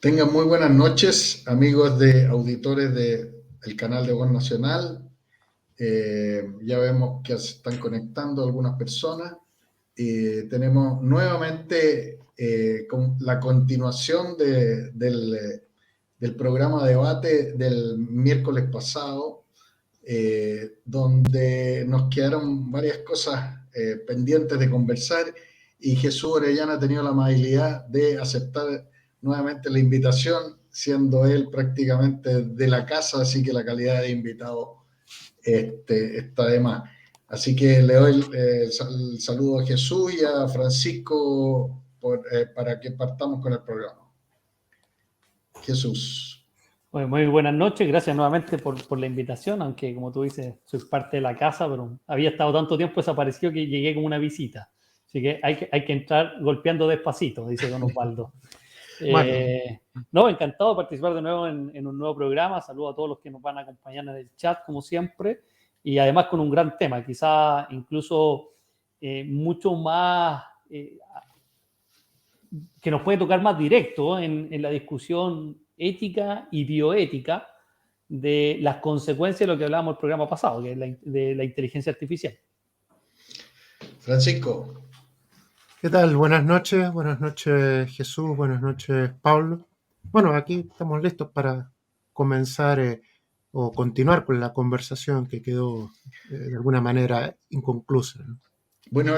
Tengan muy buenas noches, amigos de auditores del canal de Voz Nacional. Ya vemos que se están conectando algunas personas. Tenemos nuevamente con la continuación del programa de debate del miércoles pasado, donde nos quedaron varias cosas pendientes de conversar y Jesús Orellana ha tenido la amabilidad de aceptar nuevamente la invitación, siendo él prácticamente de la casa, así que la calidad de invitado está de más. Así que le doy el saludo a Jesús y a Francisco para que partamos con el programa. Jesús. Bueno, muy buenas noches, gracias nuevamente por la invitación, aunque como tú dices, soy parte de la casa, pero había estado tanto tiempo desaparecido que llegué como una visita. Así que hay que entrar golpeando despacito, dice don Osvaldo. No, encantado de participar de nuevo en un nuevo programa. Saludo a todos los que nos van a acompañar en el chat, como siempre, y además con un gran tema, quizá incluso mucho más, que nos puede tocar más directo en la discusión ética y bioética de las consecuencias de lo que hablábamos en el programa pasado, que es de la inteligencia artificial. Francisco. ¿Qué tal? Buenas noches Jesús, buenas noches Pablo. Bueno, aquí estamos listos para comenzar o continuar con la conversación que quedó de alguna manera inconclusa, ¿no? Bueno,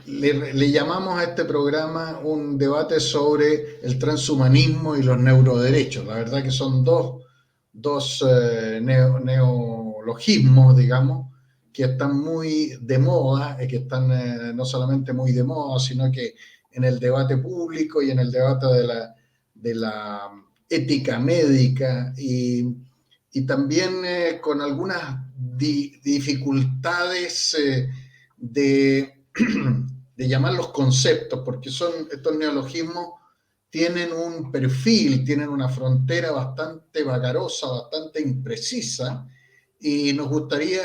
le llamamos a este programa un debate sobre el transhumanismo y los neuroderechos. La verdad que son dos neologismos, digamos, que están muy de moda, y que están no solamente muy de moda, sino que en el debate público y en el debate de la ética médica y también con algunas dificultades de, de llamar los conceptos, porque estos neologismos tienen un perfil, tienen una frontera bastante vagarosa, bastante imprecisa, y nos gustaría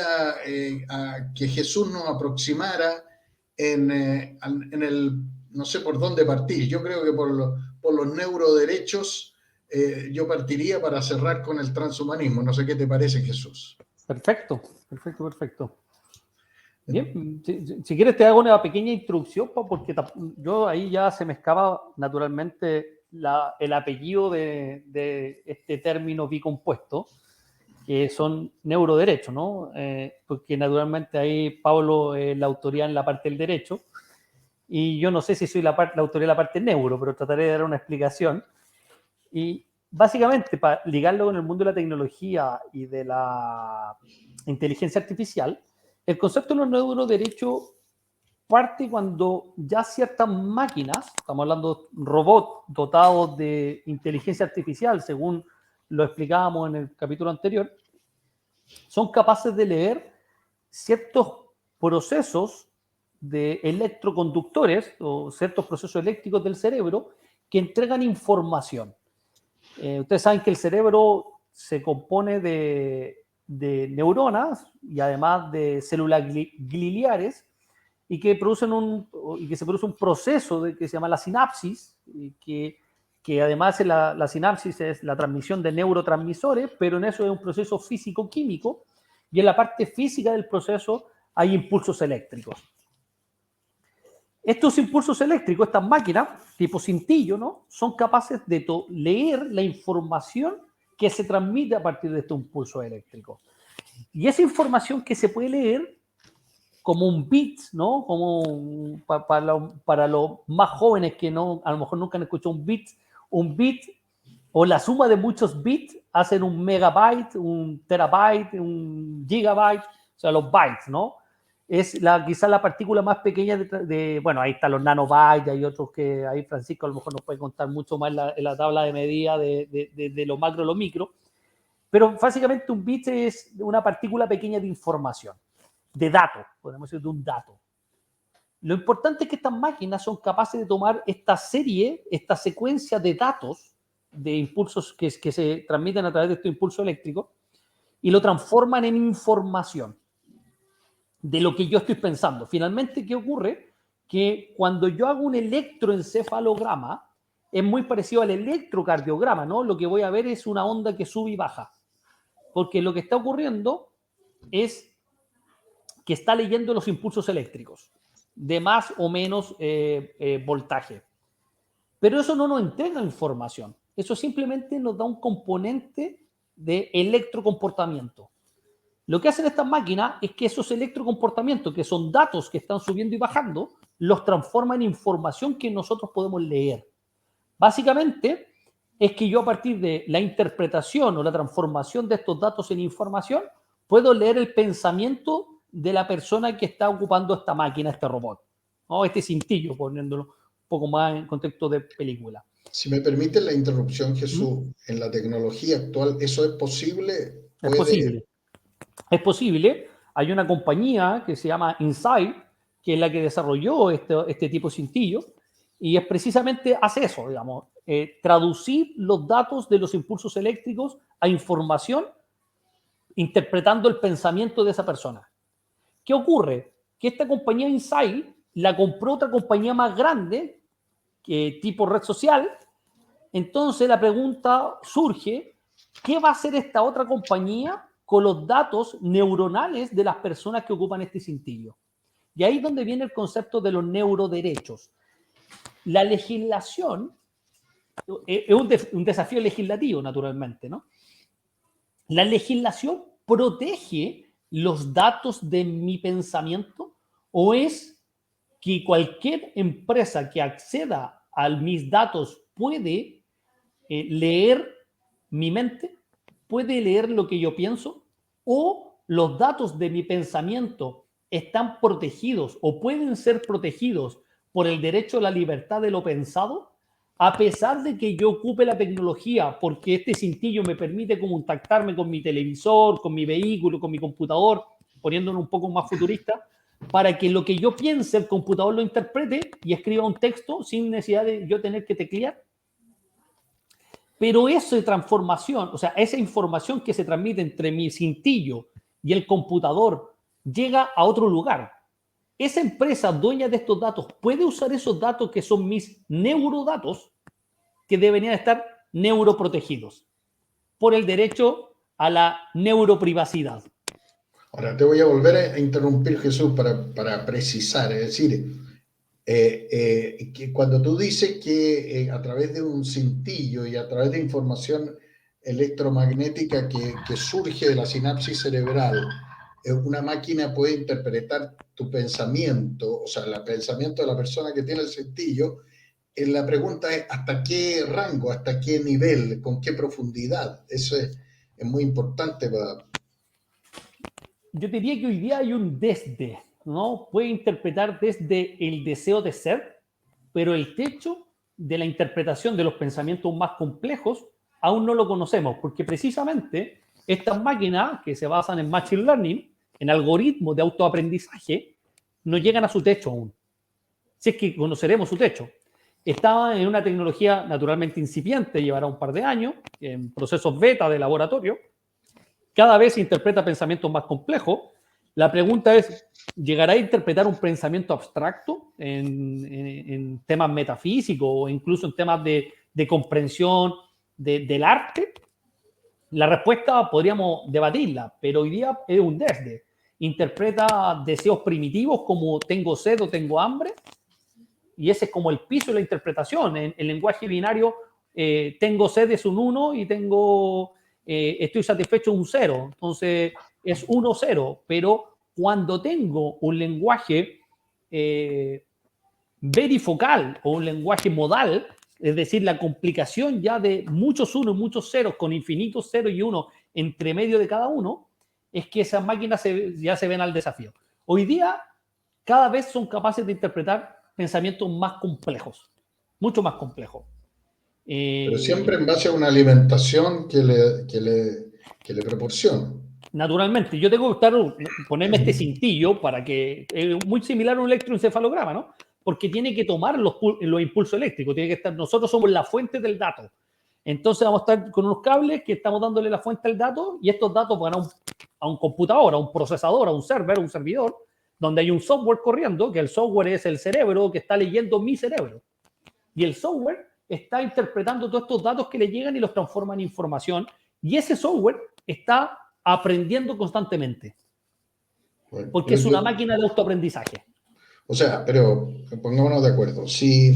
que Jesús nos aproximara en el, no sé por dónde partir. Yo creo que por los neuroderechos yo partiría para cerrar con el transhumanismo. No sé qué te parece, Jesús. Perfecto. Bien, si quieres te hago una pequeña introducción, porque yo ahí ya se me escapa naturalmente el apellido de este término bicompuesto, que son neuroderechos, ¿no? Porque naturalmente ahí Pablo es la autoridad en la parte del derecho, y yo no sé si soy la autoridad en la parte neuro, pero trataré de dar una explicación. Y básicamente, para ligarlo con el mundo de la tecnología y de la inteligencia artificial, el concepto de los neuroderechos parte cuando ya ciertas máquinas, estamos hablando de robots dotados de inteligencia artificial, según lo explicábamos en el capítulo anterior, son capaces de leer ciertos procesos de electroconductores o ciertos procesos eléctricos del cerebro que entregan información. Ustedes saben que el cerebro se compone de neuronas y además de células gliales y que se produce un proceso que se llama la sinapsis, que además la sinapsis es la transmisión de neurotransmisores, pero en eso es un proceso físico-químico, y en la parte física del proceso hay impulsos eléctricos. Estos impulsos eléctricos, estas máquinas, tipo cintillo, ¿no?, son capaces de leer la información que se transmite a partir de estos impulsos eléctricos. Y esa información que se puede leer como un bit, ¿no?, como para los más jóvenes que no, a lo mejor nunca han escuchado un bit o la suma de muchos bits hacen un megabyte, un terabyte, un gigabyte, o sea, los bytes, ¿no? Es quizás la partícula más pequeña bueno, ahí están los nanobytes, hay otros que ahí Francisco a lo mejor nos puede contar mucho más en la tabla de medida de lo macro a lo micro, pero básicamente un bit es una partícula pequeña de información, de datos, podemos decir de un dato. Lo importante es que estas máquinas son capaces de tomar esta secuencia de datos, de impulsos que se transmiten a través de estos impulsos eléctricos, y lo transforman en información de lo que yo estoy pensando. Finalmente, ¿qué ocurre? Que cuando yo hago un electroencefalograma, es muy parecido al electrocardiograma, ¿no? Lo que voy a ver es una onda que sube y baja. Porque lo que está ocurriendo es que está leyendo los impulsos eléctricos de más o menos voltaje. Pero eso no nos entrega información. Eso simplemente nos da un componente de electrocomportamiento. Lo que hacen estas máquinas es que esos electrocomportamientos, que son datos que están subiendo y bajando, los transforman en información que nosotros podemos leer. Básicamente, es que yo a partir de la interpretación o la transformación de estos datos en información, puedo leer el pensamiento de la persona que está ocupando esta máquina, este robot, ¿no? Este cintillo, poniéndolo un poco más en contexto de película. Si me permite la interrupción, Jesús, en la tecnología actual, ¿eso es posible? Es posible. Es posible. Hay una compañía que se llama Insight, que es la que desarrolló este tipo de cintillo, y es precisamente hace eso, digamos, traducir los datos de los impulsos eléctricos a información interpretando el pensamiento de esa persona. ¿Qué ocurre? Que esta compañía Insight la compró otra compañía más grande, tipo red social. Entonces la pregunta surge, ¿qué va a hacer esta otra compañía con los datos neuronales de las personas que ocupan este cintillo? Y ahí es donde viene el concepto de los neuroderechos. La legislación es un desafío legislativo, naturalmente, ¿no? La legislación protege los datos de mi pensamiento, o es que cualquier empresa que acceda a mis datos puede leer mi mente, puede leer lo que yo pienso, o los datos de mi pensamiento están protegidos o pueden ser protegidos por el derecho a la libertad de lo pensado, a pesar de que yo ocupe la tecnología, porque este cintillo me permite contactarme con mi televisor, con mi vehículo, con mi computador, poniéndolo un poco más futurista, para que lo que yo piense el computador lo interprete y escriba un texto sin necesidad de yo tener que teclear. Pero esa transformación, o sea, esa información que se transmite entre mi cintillo y el computador llega a otro lugar. Esa empresa dueña de estos datos puede usar esos datos que son mis neurodatos, que deberían estar neuroprotegidos por el derecho a la neuroprivacidad. Ahora te voy a volver a interrumpir, Jesús, para precisar. Es decir, que cuando tú dices que a través de un cintillo y a través de información electromagnética que surge de la sinapsis cerebral, una máquina puede interpretar tu pensamiento, o sea, el pensamiento de la persona que tiene el cintillo. La pregunta es, ¿hasta qué rango, hasta qué nivel, con qué profundidad? Eso es muy importante para... Yo diría que hoy día hay un desde, ¿no? Puede interpretar desde el deseo de ser, pero el techo de la interpretación de los pensamientos más complejos aún no lo conocemos, porque precisamente estas máquinas que se basan en Machine Learning, en algoritmos de autoaprendizaje, no llegan a su techo aún. Si es que conoceremos su techo. Está en una tecnología naturalmente incipiente, llevará un par de años, en procesos beta de laboratorio. Cada vez se interpreta pensamientos más complejos. La pregunta es, ¿llegará a interpretar un pensamiento abstracto en temas metafísicos o incluso en temas de comprensión del arte? La respuesta podríamos debatirla, pero hoy día es un desde. Interpreta deseos primitivos como tengo sed o tengo hambre, y ese es como el piso de la interpretación. En el lenguaje binario, tengo sed es un 1 y estoy satisfecho un 0. Entonces es 1-0, pero cuando tengo un lenguaje verifocal o un lenguaje modal, es decir, la complicación ya de muchos unos y muchos ceros con infinitos 0 y 1 entre medio de cada uno, es que esas máquinas ya se ven al desafío. Hoy día cada vez son capaces de interpretar pensamientos más complejos, mucho más complejos. Pero siempre en base a una alimentación que le proporciona. Naturalmente, yo tengo que ponerme este cintillo para que, muy similar a un electroencefalograma, ¿no? Porque tiene que tomar los impulsos eléctricos, tiene que estar, nosotros somos la fuente del dato. Entonces vamos a estar con unos cables que estamos dándole la fuente del dato y estos datos van a un computador, a un procesador, a un server, a un servidor, donde hay un software corriendo, que el software es el cerebro que está leyendo mi cerebro. Y el software está interpretando todos estos datos que le llegan y los transforma en información. Y ese software está aprendiendo constantemente. Bueno, Porque es una máquina de autoaprendizaje. O sea, pero pongámonos de acuerdo. Si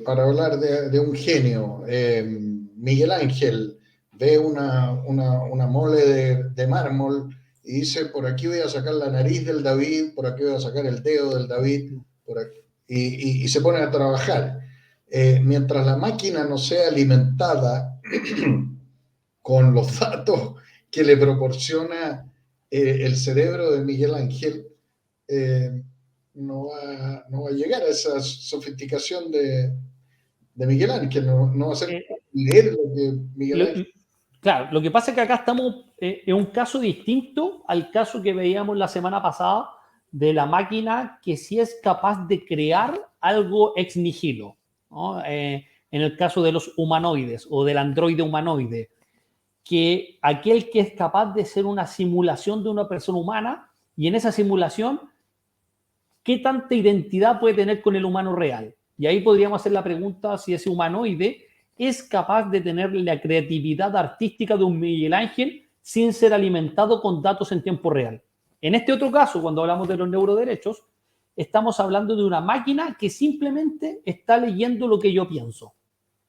para hablar de un genio, Miguel Ángel ve una mole de mármol y dice, por aquí voy a sacar la nariz del David, por aquí voy a sacar el dedo del David, por aquí, y se pone a trabajar. Mientras la máquina no sea alimentada con los datos que le proporciona el cerebro de Miguel Ángel, no va a llegar a esa sofisticación de Miguel Ángel, no va a ser leer lo que Miguel Ángel. Claro, lo que pasa es que acá estamos en un caso distinto al caso que veíamos la semana pasada de la máquina que sí es capaz de crear algo ex nihilo, ¿no? En el caso de los humanoides o del androide humanoide, que aquel que es capaz de ser una simulación de una persona humana y en esa simulación, ¿qué tanta identidad puede tener con el humano real? Y ahí podríamos hacer la pregunta si ese humanoide es capaz de tener la creatividad artística de un Miguel Ángel sin ser alimentado con datos en tiempo real. En este otro caso, cuando hablamos de los neuroderechos, estamos hablando de una máquina que simplemente está leyendo lo que yo pienso.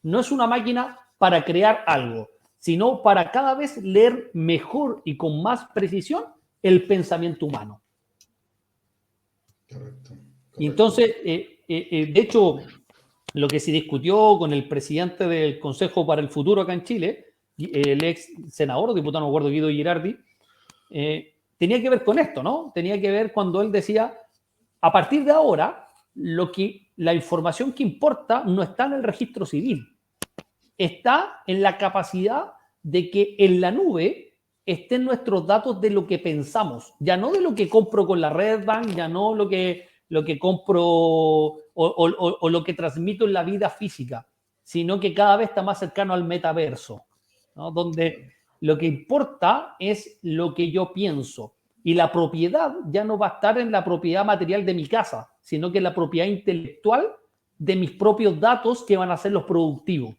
No es una máquina para crear algo, sino para cada vez leer mejor y con más precisión el pensamiento humano. Correcto. Y entonces, de hecho, lo que se discutió con el presidente del Consejo para el Futuro acá en Chile, el ex senador o diputado, no me acuerdo, Guido Girardi, tenía que ver con esto, ¿no? Tenía que ver cuando él decía, a partir de ahora, la información que importa no está en el registro civil, está en la capacidad de que en la nube estén nuestros datos de lo que pensamos, ya no de lo que compro con la Redbank, ya no lo que compro o lo que transmito en la vida física, sino que cada vez está más cercano al metaverso, ¿no? Donde lo que importa es lo que yo pienso. Y la propiedad ya no va a estar en la propiedad material de mi casa, sino que en la propiedad intelectual de mis propios datos que van a ser los productivos.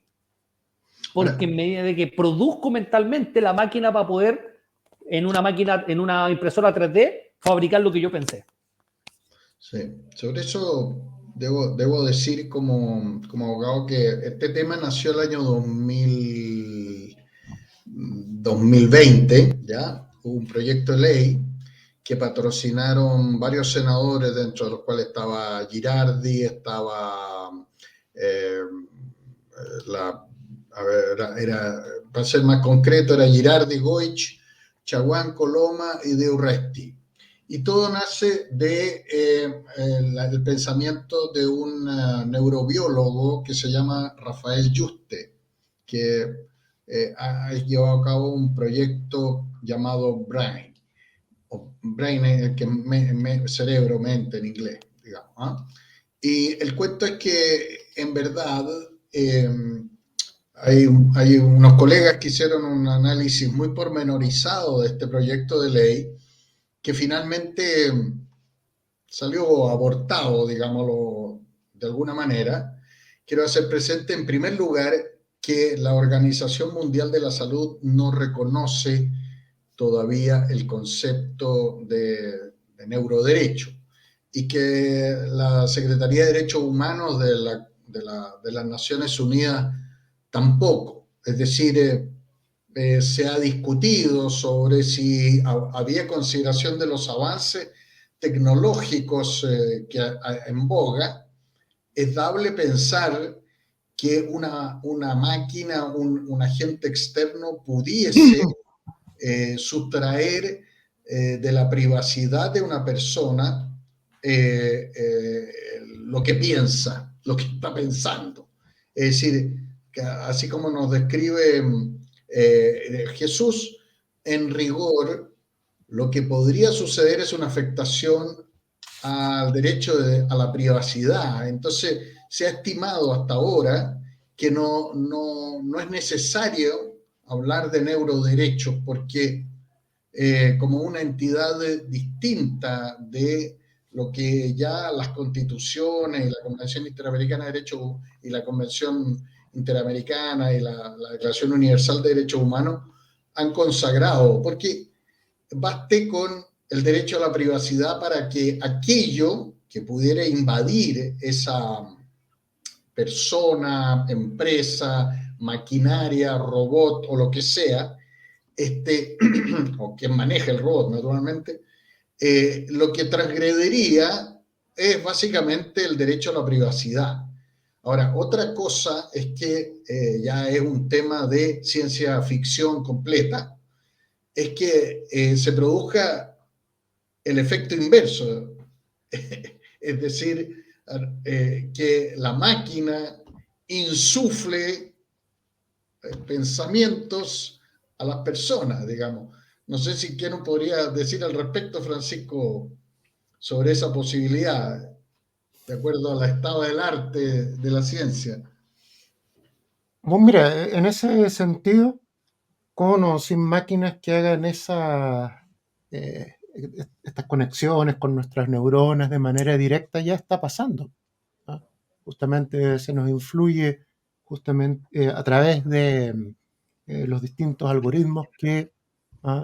Porque en medida de que produzco mentalmente, la máquina va a poder, en una impresora 3D, fabricar lo que yo pensé. Sí, sobre eso debo decir como abogado que este tema nació el año 2020, ¿ya? Hubo un proyecto de ley que patrocinaron varios senadores, dentro de los cuales estaba Girardi, estaba para ser más concreto, era Girardi, Goich, Chaguán, Coloma y De Urresti. Y todo nace del pensamiento de un neurobiólogo que se llama Rafael Yuste, que ha llevado a cabo un proyecto llamado Brain, o Brain es que cerebro, mente en inglés, digamos. Y el cuento es que en verdad hay unos colegas que hicieron un análisis muy pormenorizado de este proyecto de ley que finalmente salió abortado, digámoslo de alguna manera. Quiero hacer presente, en primer lugar, que la Organización Mundial de la Salud no reconoce todavía el concepto de neuroderecho y que la Secretaría de Derechos Humanos de las Naciones Unidas tampoco. Es decir, se ha discutido sobre si había consideración de los avances tecnológicos en boga. Es dable pensar que una máquina, un agente externo pudiese sustraer de la privacidad de una persona lo que piensa, lo que está pensando. Es decir, que así como nos describe Jesús, en rigor, lo que podría suceder es una afectación al derecho a la privacidad. Entonces, se ha estimado hasta ahora que no es necesario hablar de neuroderechos porque como una entidad distinta de lo que ya las constituciones y la Convención Interamericana de Derechos y la Convención Interamericana y la Declaración Universal de Derechos Humanos han consagrado, porque baste con el derecho a la privacidad para que aquello que pudiera invadir esa persona, empresa, maquinaria, robot o lo que sea, o quien maneja el robot naturalmente, lo que transgrediría es básicamente el derecho a la privacidad. Ahora, otra cosa es que ya es un tema de ciencia ficción completa, es que se produzca el efecto inverso, es decir, que la máquina insufle pensamientos a las personas, digamos. No sé si quién nos podría decir al respecto, Francisco, sobre esa posibilidad, de acuerdo al estado del arte de la ciencia. Bueno, mira, en ese sentido, con o sin máquinas que hagan estas conexiones con nuestras neuronas de manera directa, ya está pasando. ¿Ah? Justamente se nos influye justamente a través de los distintos algoritmos que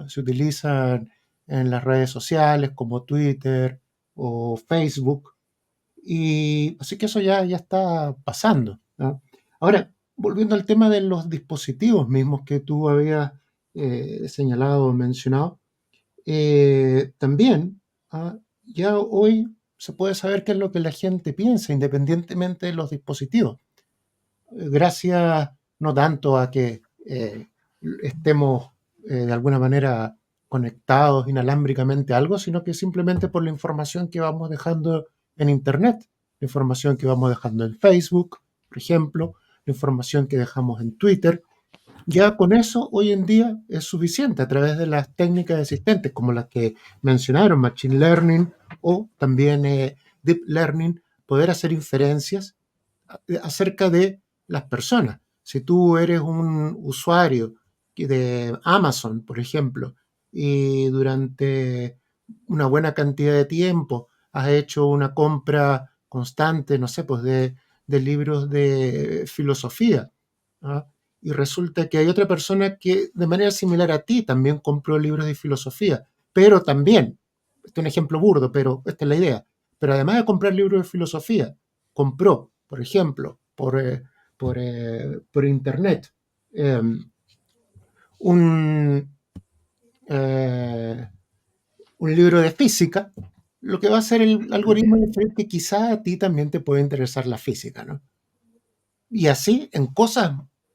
se utilizan en las redes sociales como Twitter o Facebook. Y así que eso ya está pasando, ¿no? Ahora, volviendo al tema de los dispositivos mismos que tú habías señalado o mencionado, también ya hoy se puede saber qué es lo que la gente piensa independientemente de los dispositivos. Gracias no tanto a que estemos de alguna manera conectados inalámbricamente a algo, sino que simplemente por la información que vamos dejando en Internet, la información que vamos dejando en Facebook, por ejemplo, la información que dejamos en Twitter. Ya con eso hoy en día es suficiente a través de las técnicas existentes, como las que mencionaron, Machine Learning o también Deep Learning, poder hacer inferencias acerca de las personas. Si tú eres un usuario de Amazon, por ejemplo, y durante una buena cantidad de tiempo has hecho una compra constante, no sé, pues de libros de filosofía, ¿ah? Y resulta que hay otra persona que de manera similar a ti también compró libros de filosofía, pero también, este es un ejemplo burdo, pero esta es la idea, pero además de comprar libros de filosofía, compró, por ejemplo, por internet, eh, un, eh, un libro de física, lo que va a hacer el algoritmo es que quizá a ti también te puede interesar la física, ¿no? Y así en cosas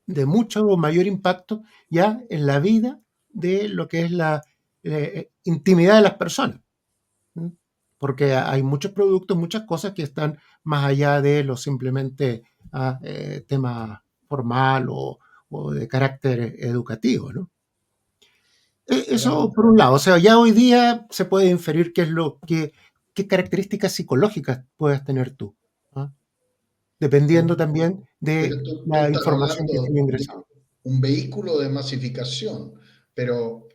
de mucho mayor impacto ya en la vida de lo que es la intimidad de las personas. ¿Mm? Porque hay muchos productos, muchas cosas que están más allá de lo simplemente tema formal o de carácter educativo, ¿no? Eso por un lado, o sea, ya hoy día se puede inferir qué características psicológicas puedes tener tú, ¿ah? Dependiendo también Pero de tú la estás información que hablando tiene de ingresado. un vehículo de masificación, pero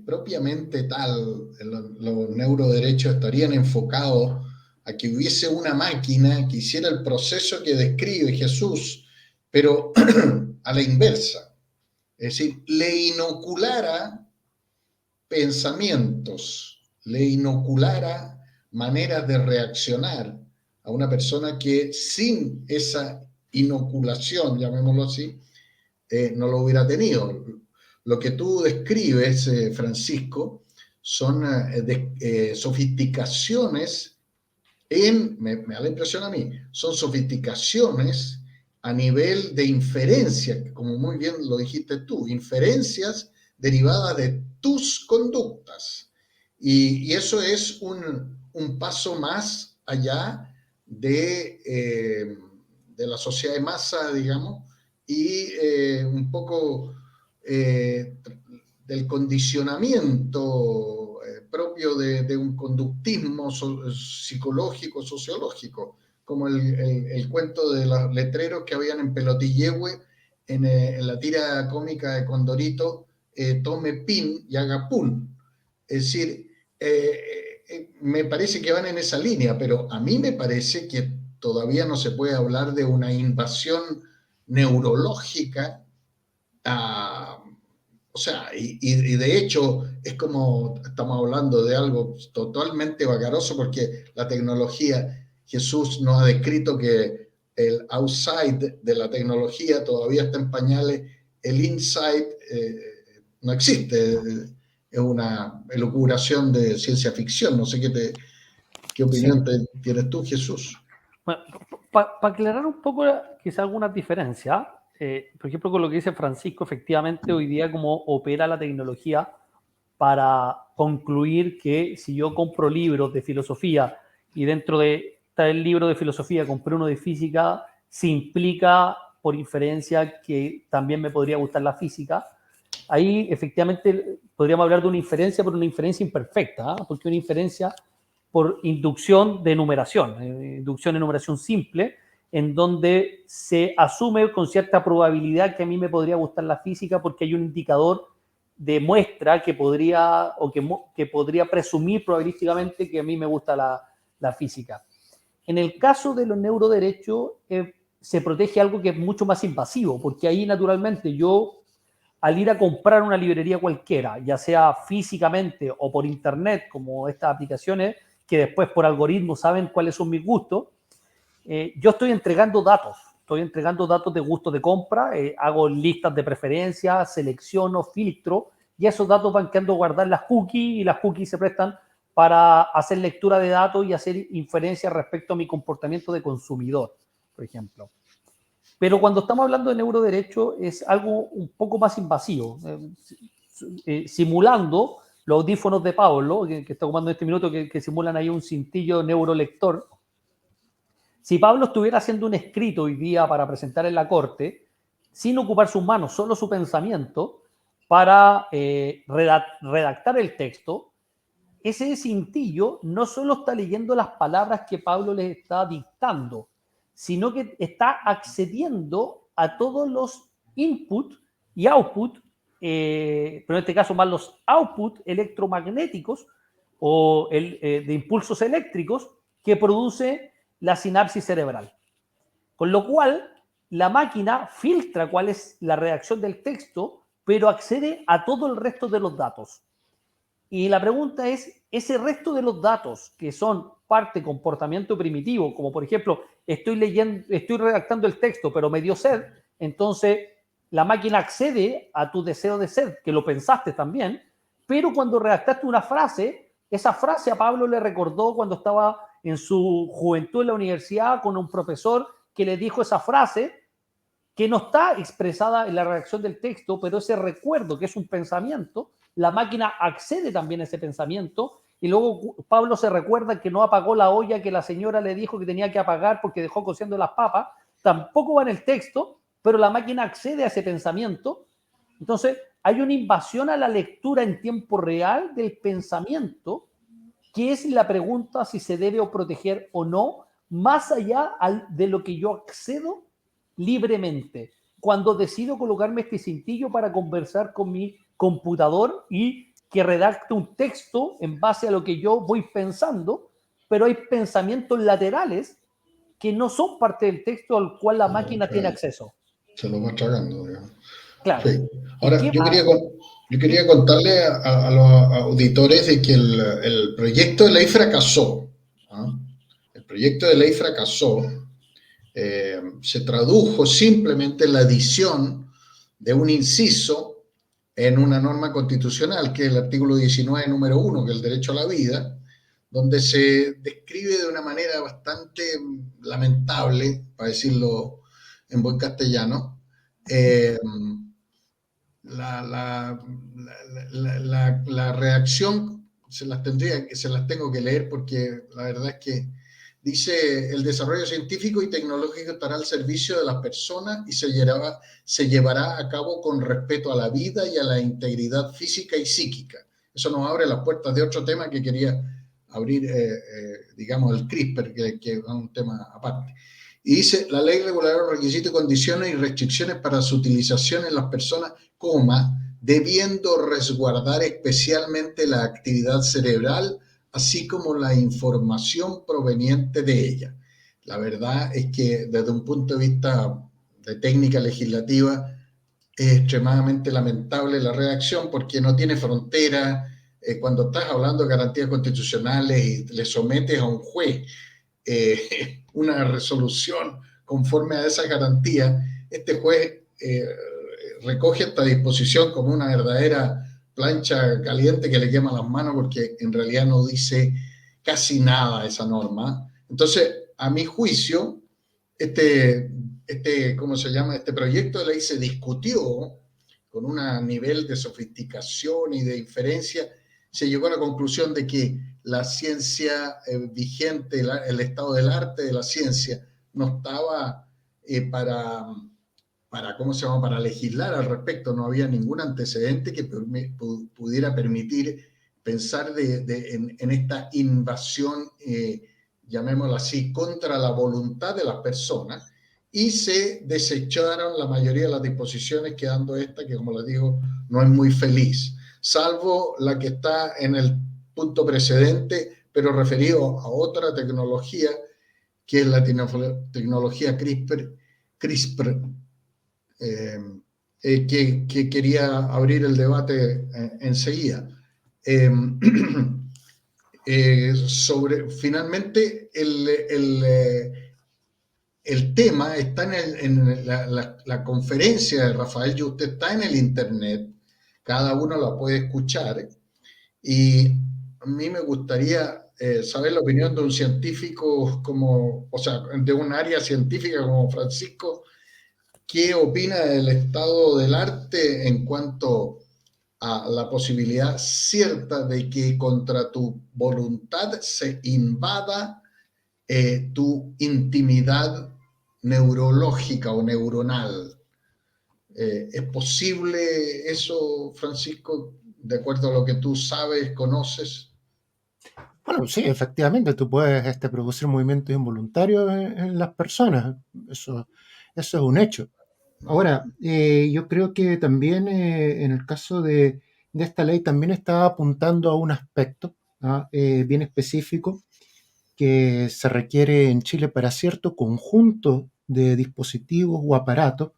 propiamente tal, los neuroderechos estarían enfocados a que hubiese una máquina que hiciera el proceso que describe Jesús, pero a la inversa. Es decir, le inoculara pensamientos, le inoculara maneras de reaccionar a una persona que sin esa inoculación, llamémoslo así, no lo hubiera tenido. Lo que tú describes, Francisco, son sofisticaciones me da la impresión a mí, son sofisticaciones a nivel de inferencia, como muy bien lo dijiste tú, inferencias derivadas de tus conductas. Y eso es un paso más allá de la sociedad de masa, digamos, y un poco del condicionamiento propio de un conductismo psicológico, sociológico, como el cuento de los letreros que habían en Pelotillehue, en la tira cómica de Condorito, tome pin y haga pun. Es decir, me parece que van en esa línea, pero a mí me parece que todavía no se puede hablar de una invasión neurológica. ah, o sea, y de hecho es como estamos hablando de algo totalmente vagaroso porque la tecnología, Jesús nos ha descrito que el outside de la tecnología todavía está en pañales, el inside no existe, es una elucubración de ciencia ficción, no sé qué Sí. opinión tienes tú, Jesús. Bueno, para aclarar un poco quizá algunas diferencias, por ejemplo, con lo que dice Francisco, efectivamente hoy día como opera la tecnología para concluir que si yo compro libros de filosofía y dentro de tal libro de filosofía compré uno de física, se implica por inferencia que también me podría gustar la física. Ahí efectivamente podríamos hablar de una inferencia, pero una inferencia imperfecta, ¿eh? Porque una inferencia por inducción de enumeración, inducción de enumeración simple, en donde se asume con cierta probabilidad que a mí me podría gustar la física porque hay un indicador de muestra que podría o que podría presumir probabilísticamente que a mí me gusta la física. En el caso de los neuroderechos, se protege algo que es mucho más invasivo, porque ahí naturalmente yo, al ir a comprar una librería cualquiera, ya sea físicamente o por internet, como estas aplicaciones, que después por algoritmos saben cuáles son mis gustos, yo estoy entregando datos de gusto de compra, hago listas de preferencias, selecciono, filtro, y esos datos van quedando guardados en las cookies, y las cookies se prestan para hacer lectura de datos y hacer inferencias respecto a mi comportamiento de consumidor, por ejemplo. Pero cuando estamos hablando de neuroderecho es algo un poco más invasivo, simulando los audífonos de Pablo, que está ocupando en este minuto, que simulan ahí un cintillo neurolector. Si Pablo estuviera haciendo un escrito hoy día para presentar en la corte, sin ocupar sus manos, solo su pensamiento, para redactar el texto, ese cintillo no solo está leyendo las palabras que Pablo les está dictando, sino que está accediendo a todos los input y output, pero en este caso más los output electromagnéticos o de impulsos eléctricos que produce la sinapsis cerebral. Con lo cual, la máquina filtra cuál es la redacción del texto, pero accede a todo el resto de los datos. Y la pregunta es, ese resto de los datos que son parte de comportamiento primitivo, como por ejemplo, estoy redactando el texto, pero me dio sed, entonces la máquina accede a tu deseo de sed, que lo pensaste también, pero cuando redactaste una frase, esa frase a Pablo le recordó cuando estaba en su juventud en la universidad con un profesor que le dijo esa frase que no está expresada en la redacción del texto, pero ese recuerdo, que es un pensamiento, la máquina accede también a ese pensamiento y luego Pablo se recuerda que no apagó la olla que la señora le dijo que tenía que apagar porque dejó cociendo las papas, tampoco va en el texto, pero la máquina accede a ese pensamiento. Entonces, hay una invasión a la lectura en tiempo real del pensamiento, que es la pregunta si se debe o proteger o no, más allá de lo que yo accedo libremente. Cuando decido colocarme este cintillo para conversar con mi computador y que redacte un texto en base a lo que yo voy pensando, pero hay pensamientos laterales que no son parte del texto al cual la máquina tiene acceso. Se lo va tragando, digamos. Claro. Sí. ¿Y Ahora, qué yo quería contarle a los auditores de que el proyecto de ley fracasó. ¿Ah? El proyecto de ley fracasó. Se tradujo simplemente en la adición de un inciso en una norma constitucional, que es el artículo 19, número 1, que es el derecho a la vida, donde se describe de una manera bastante lamentable, para decirlo en buen castellano, la reacción se las tengo que leer porque la verdad es que dice: el desarrollo científico y tecnológico estará al servicio de las personas y se llevará a cabo con respeto a la vida y a la integridad física y psíquica. Eso nos abre las puertas de otro tema que quería abrir, digamos, el CRISPR, que es un tema aparte. Y dice: la ley regulará los requisitos, condiciones y restricciones para su utilización en las personas, debiendo resguardar especialmente la actividad cerebral, así como la información proveniente de ella. La verdad es que desde un punto de vista de técnica legislativa es extremadamente lamentable la redacción porque no tiene frontera. Cuando estás hablando de garantías constitucionales y le sometes a un juez una resolución conforme a esa garantía, este juez recoge esta disposición como una verdadera plancha caliente que le quema las manos porque en realidad no dice casi nada esa norma. Entonces, a mi juicio, ¿cómo se llama? Este proyecto de ley se discutió con un nivel de sofisticación y de inferencia, se llegó a la conclusión de que la ciencia vigente, el estado del arte de la ciencia, no estaba ¿cómo se llama? Para legislar al respecto. No había ningún antecedente que pudiera permitir pensar en esta invasión, llamémoslo así, contra la voluntad de las personas, y se desecharon la mayoría de las disposiciones, quedando esta que, como les digo, no es muy feliz, salvo la que está en el punto precedente, pero referido a otra tecnología, que es la tecnología CRISPR, que quería abrir el debate enseguida. Finalmente, el tema está en la conferencia de Rafael Yuste, está en el internet, cada uno la puede escuchar, y a mí me gustaría saber la opinión de un científico de un área científica como Francisco. ¿Qué opina del estado del arte en cuanto a la posibilidad cierta de que contra tu voluntad se invada tu intimidad neurológica o neuronal? ¿Es posible eso, Francisco, de acuerdo a lo que tú sabes, conoces? Bueno, sí, efectivamente, tú puedes producir movimientos involuntarios en las personas. Eso es un hecho. Ahora, yo creo que también en el caso de esta ley también está apuntando a un aspecto, ¿ah? Bien específico que se requiere en Chile para cierto conjunto de dispositivos o aparatos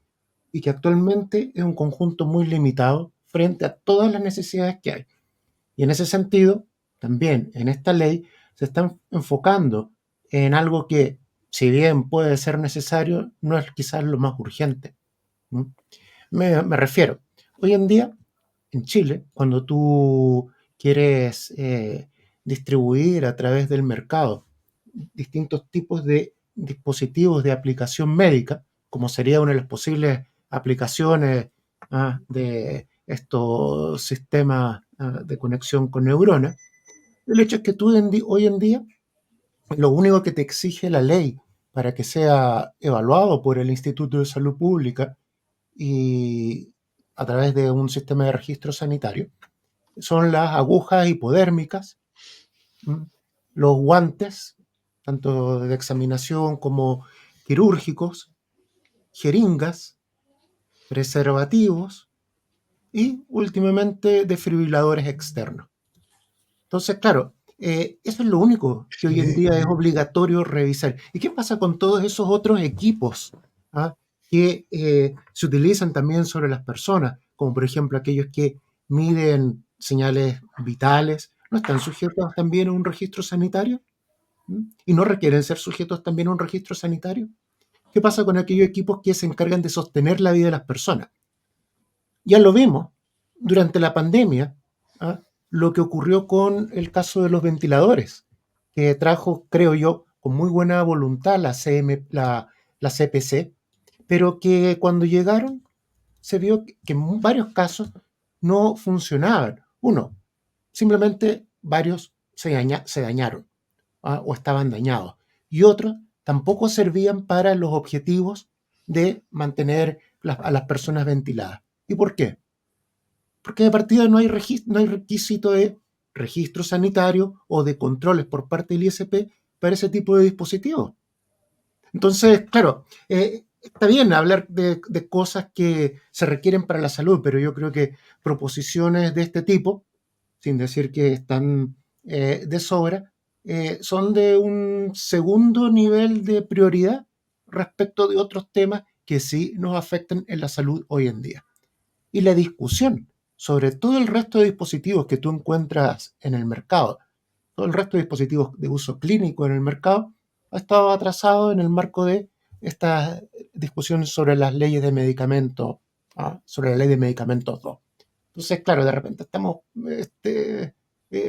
y que actualmente es un conjunto muy limitado frente a todas las necesidades que hay. Y en ese sentido, también en esta ley se está enfocando en algo que, si bien puede ser necesario, no es quizás lo más urgente. ¿Mm? Me refiero, hoy en día, en Chile, cuando tú quieres distribuir a través del mercado distintos tipos de dispositivos de aplicación médica, como sería una de las posibles aplicaciones de estos sistemas de conexión con neuronas, el hecho es que tú hoy en día lo único que te exige la ley para que sea evaluado por el Instituto de Salud Pública y a través de un sistema de registro sanitario son las agujas hipodérmicas, los guantes, tanto de examinación como quirúrgicos, jeringas, preservativos y últimamente desfibriladores externos. Entonces, claro, eso es lo único que hoy en día es obligatorio revisar. ¿Y qué pasa con todos esos otros equipos que se utilizan también sobre las personas? Como por ejemplo aquellos que miden señales vitales, ¿no están sujetos también a un registro sanitario? ¿Y no requieren ser sujetos también a un registro sanitario? ¿Qué pasa con aquellos equipos que se encargan de sostener la vida de las personas? Ya lo vimos durante la pandemia, lo que ocurrió con el caso de los ventiladores, que trajo, creo yo, con muy buena voluntad la CPC, pero que cuando llegaron se vio que en varios casos no funcionaban. Uno, simplemente varios se dañaron o estaban dañados. Y otros tampoco servían para los objetivos de mantener a las personas ventiladas. ¿Y por qué? Porque de partida no hay requisito de registro sanitario o de controles por parte del ISP para ese tipo de dispositivos. Entonces, claro, está bien hablar de cosas que se requieren para la salud, pero yo creo que proposiciones de este tipo, sin decir que están de sobra, son de un segundo nivel de prioridad respecto de otros temas que sí nos afectan en la salud hoy en día. Y la discusión sobre todo el resto de dispositivos que tú encuentras en el mercado, todo el resto de dispositivos de uso clínico en el mercado, ha estado atrasado en el marco de esta discusión sobre las leyes de medicamentos, sobre la ley de medicamentos 2. Entonces, claro, de repente estamos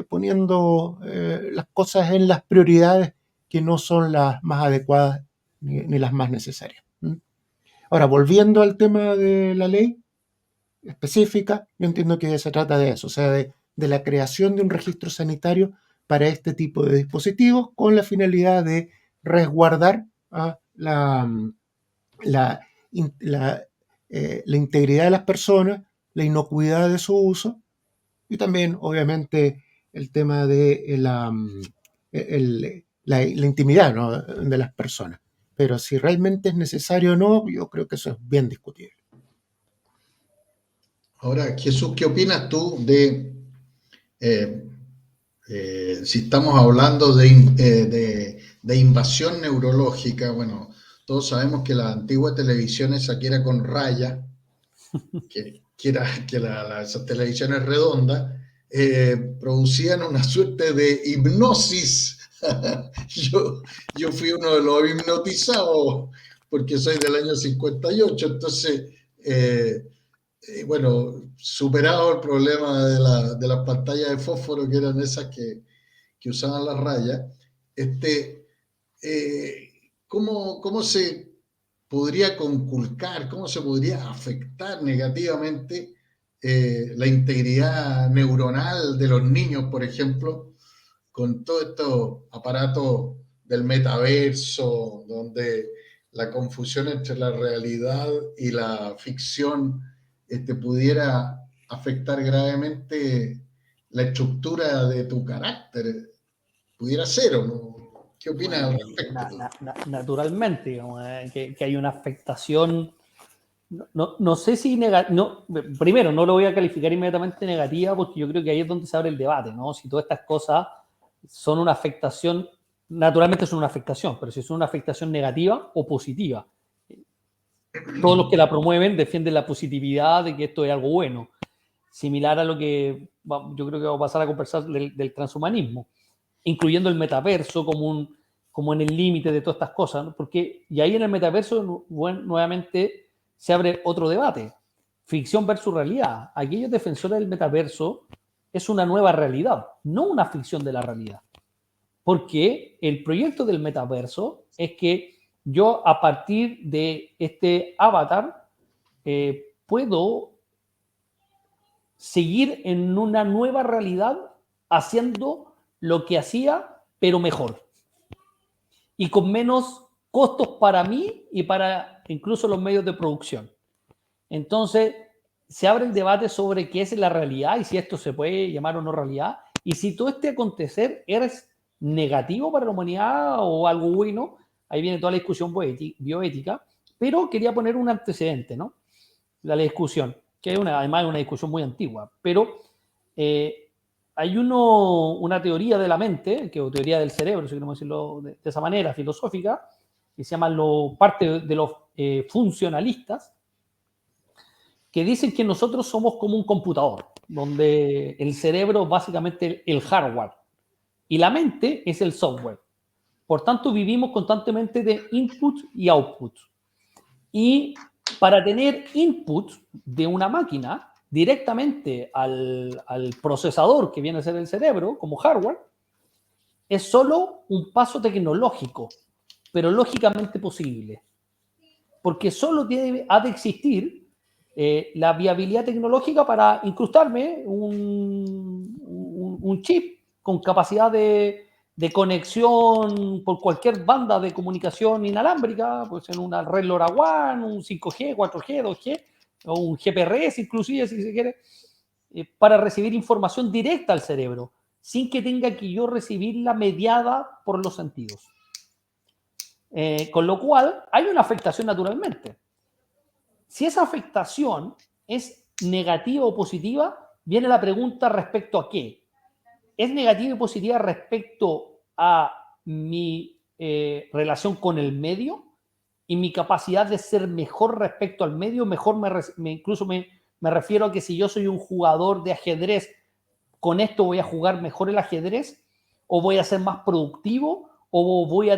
poniendo las cosas en las prioridades que no son las más adecuadas ni las más necesarias. Ahora, volviendo al tema de la ley específica, yo entiendo que se trata de eso, o sea, de la creación de un registro sanitario para este tipo de dispositivos con la finalidad de resguardar la, la integridad de las personas, la inocuidad de su uso y también, obviamente, el tema de la intimidad, ¿no?, de las personas. Pero si realmente es necesario o no, yo creo que eso es bien discutible. Ahora, Jesús, ¿qué opinas tú de si estamos hablando de invasión neurológica? Bueno, todos sabemos que la antigua televisión esa que era con raya, esas televisiones redondas, producían una suerte de hipnosis. yo fui uno de los hipnotizados porque soy del año 58, entonces, bueno, superado el problema de las pantallas de fósforo, que eran esas que usaban las rayas, ¿cómo se podría conculcar, cómo se podría afectar negativamente la integridad neuronal de los niños, por ejemplo, con todos estos aparatos del metaverso, donde la confusión entre la realidad y la ficción pudiera afectar gravemente la estructura de tu carácter? ¿Pudiera ser o no? ¿Qué opinas al respecto? Naturalmente, digamos, que hay una afectación. No sé si primero, no lo voy a calificar inmediatamente negativa, porque yo creo que ahí es donde se abre el debate, ¿no? Si todas estas cosas son una afectación, naturalmente son una afectación, pero si son una afectación negativa o positiva. Todos los que la promueven defienden la positividad de que esto es algo bueno, similar a lo que yo creo que vamos a pasar a conversar del transhumanismo, incluyendo el metaverso como en el límite de todas estas cosas, ¿no? Porque, y ahí en el metaverso, bueno, nuevamente se abre otro debate, ficción versus realidad. Aquellos defensores del metaverso es una nueva realidad, no una ficción de la realidad. Porque el proyecto del metaverso es que yo, a partir de este avatar, puedo seguir en una nueva realidad haciendo lo que hacía, pero mejor. Y con menos costos para mí y para incluso los medios de producción. Entonces, se abre el debate sobre qué es la realidad y si esto se puede llamar o no realidad. Y si todo este acontecer es negativo para la humanidad o algo bueno, ahí viene toda la discusión bioética. Pero quería poner un antecedente, ¿no? La discusión, que es además una discusión muy antigua. Pero hay una teoría de la mente, que es teoría del cerebro, si queremos decirlo de esa manera, filosófica, que se llama parte de los funcionalistas, que dicen que nosotros somos como un computador, donde el cerebro es básicamente el hardware y la mente es el software. Por tanto, vivimos constantemente de input y output. Y para tener input de una máquina directamente al procesador que viene a ser el cerebro como hardware, es solo un paso tecnológico, pero lógicamente posible. Porque solo ha de existir la viabilidad tecnológica para incrustarme un chip con capacidad de conexión por cualquier banda de comunicación inalámbrica, pues en una red LoRaWAN, un 5G, 4G, 2G, o un GPRS inclusive, si se quiere, para recibir información directa al cerebro, sin que tenga que yo recibirla mediada por los sentidos. Con lo cual, hay una afectación naturalmente. Si esa afectación es negativa o positiva, viene la pregunta respecto a qué. es negativa y positiva respecto a mi relación con el medio y mi capacidad de ser mejor respecto al medio. Mejor incluso me refiero a que si yo soy un jugador de ajedrez, con esto voy a jugar mejor el ajedrez, o voy a ser más productivo, o voy a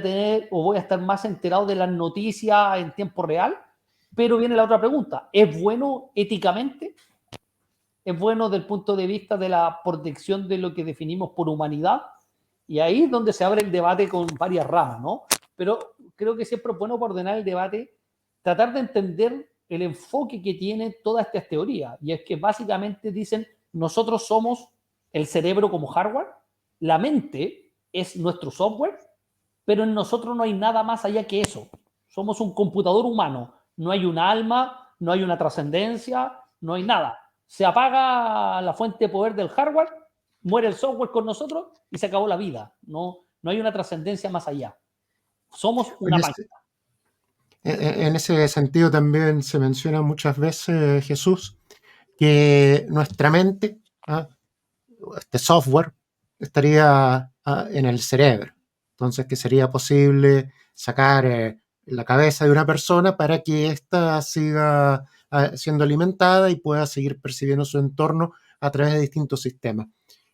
estar más enterado de las noticias en tiempo real. Pero viene la otra pregunta: ¿es bueno éticamente? ¿Es bueno desde el punto de vista de la protección de lo que definimos por humanidad? Y ahí es donde se abre el debate con varias ramas, ¿no? Pero creo que siempre es bueno para ordenar el debate, tratar de entender el enfoque que tiene todas estas teorías. Y es que básicamente dicen, nosotros somos el cerebro como hardware, la mente es nuestro software, pero en nosotros no hay nada más allá que eso. Somos un computador humano, no hay un alma, no hay una trascendencia, no hay nada. Se apaga la fuente de poder del hardware, muere el software con nosotros y se acabó la vida. No hay una trascendencia más allá. Somos una máquina. En ese sentido también se menciona muchas veces, Jesús, que nuestra mente, este software, estaría en el cerebro. Entonces, que sería posible sacar la cabeza de una persona para que ésta siga siendo alimentada y pueda seguir percibiendo su entorno a través de distintos sistemas.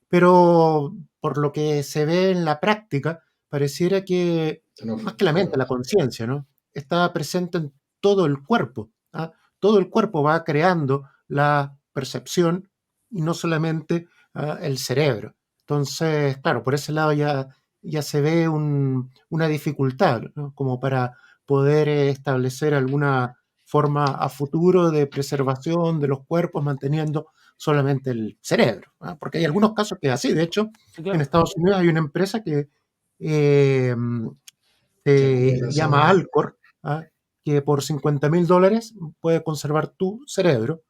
Pero por lo que se ve en la práctica, pareciera que más que la mente, la conciencia, ¿no?, está presente en todo el cuerpo. Todo el cuerpo va creando la percepción y no solamente el cerebro. Entonces, claro, por ese lado ya se ve una dificultad, ¿no?, como para poder establecer alguna forma a futuro de preservación de los cuerpos manteniendo solamente el cerebro, porque hay algunos casos que es así. De hecho, Sí, claro. en Estados Unidos hay una empresa que se llama Alcor, que por $50,000 puede conservar tu cerebro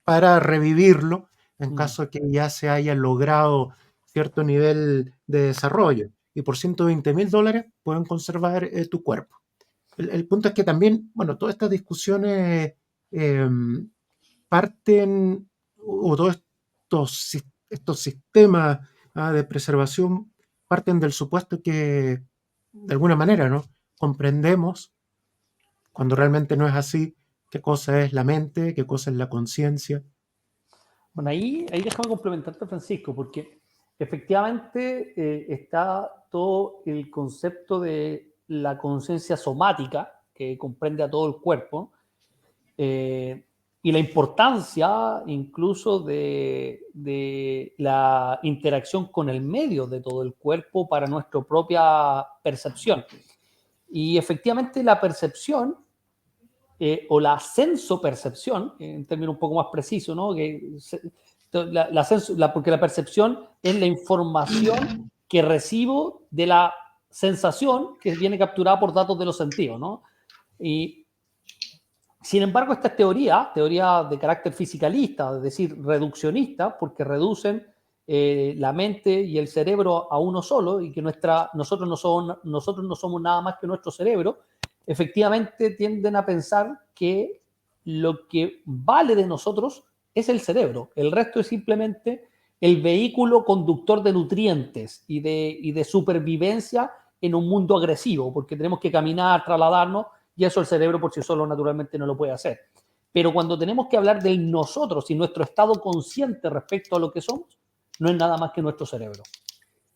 para revivirlo en caso de que ya se haya logrado cierto nivel de desarrollo. Y por $120,000 pueden conservar tu cuerpo. El punto es que también, bueno, todas estas discusiones parten, o todos estos sistemas de preservación parten del supuesto que, de alguna manera, ¿no?, comprendemos, cuando realmente no es así, qué cosa es la mente, qué cosa es la conciencia. Bueno, ahí déjame complementarte, Francisco, porque efectivamente está todo el concepto de la conciencia somática, que comprende a todo el cuerpo, y la importancia incluso de la interacción con el medio de todo el cuerpo para nuestra propia percepción. Y efectivamente la percepción o la sensopercepción, en términos un poco más precisos, ¿no? Porque la percepción es la información que recibo de la sensación que viene capturada por datos de los sentidos, ¿no? Y sin embargo, estas teorías de carácter fisicalista, es decir, reduccionista, porque reducen la mente y el cerebro a uno solo, y que nosotros no somos nada más que nuestro cerebro, efectivamente tienden a pensar que lo que vale de nosotros es el cerebro. El resto es simplemente el vehículo conductor de nutrientes y de supervivencia en un mundo agresivo, porque tenemos que caminar, trasladarnos, y eso el cerebro por sí solo naturalmente no lo puede hacer. Pero cuando tenemos que hablar del nosotros y nuestro estado consciente respecto a lo que somos, no es nada más que nuestro cerebro.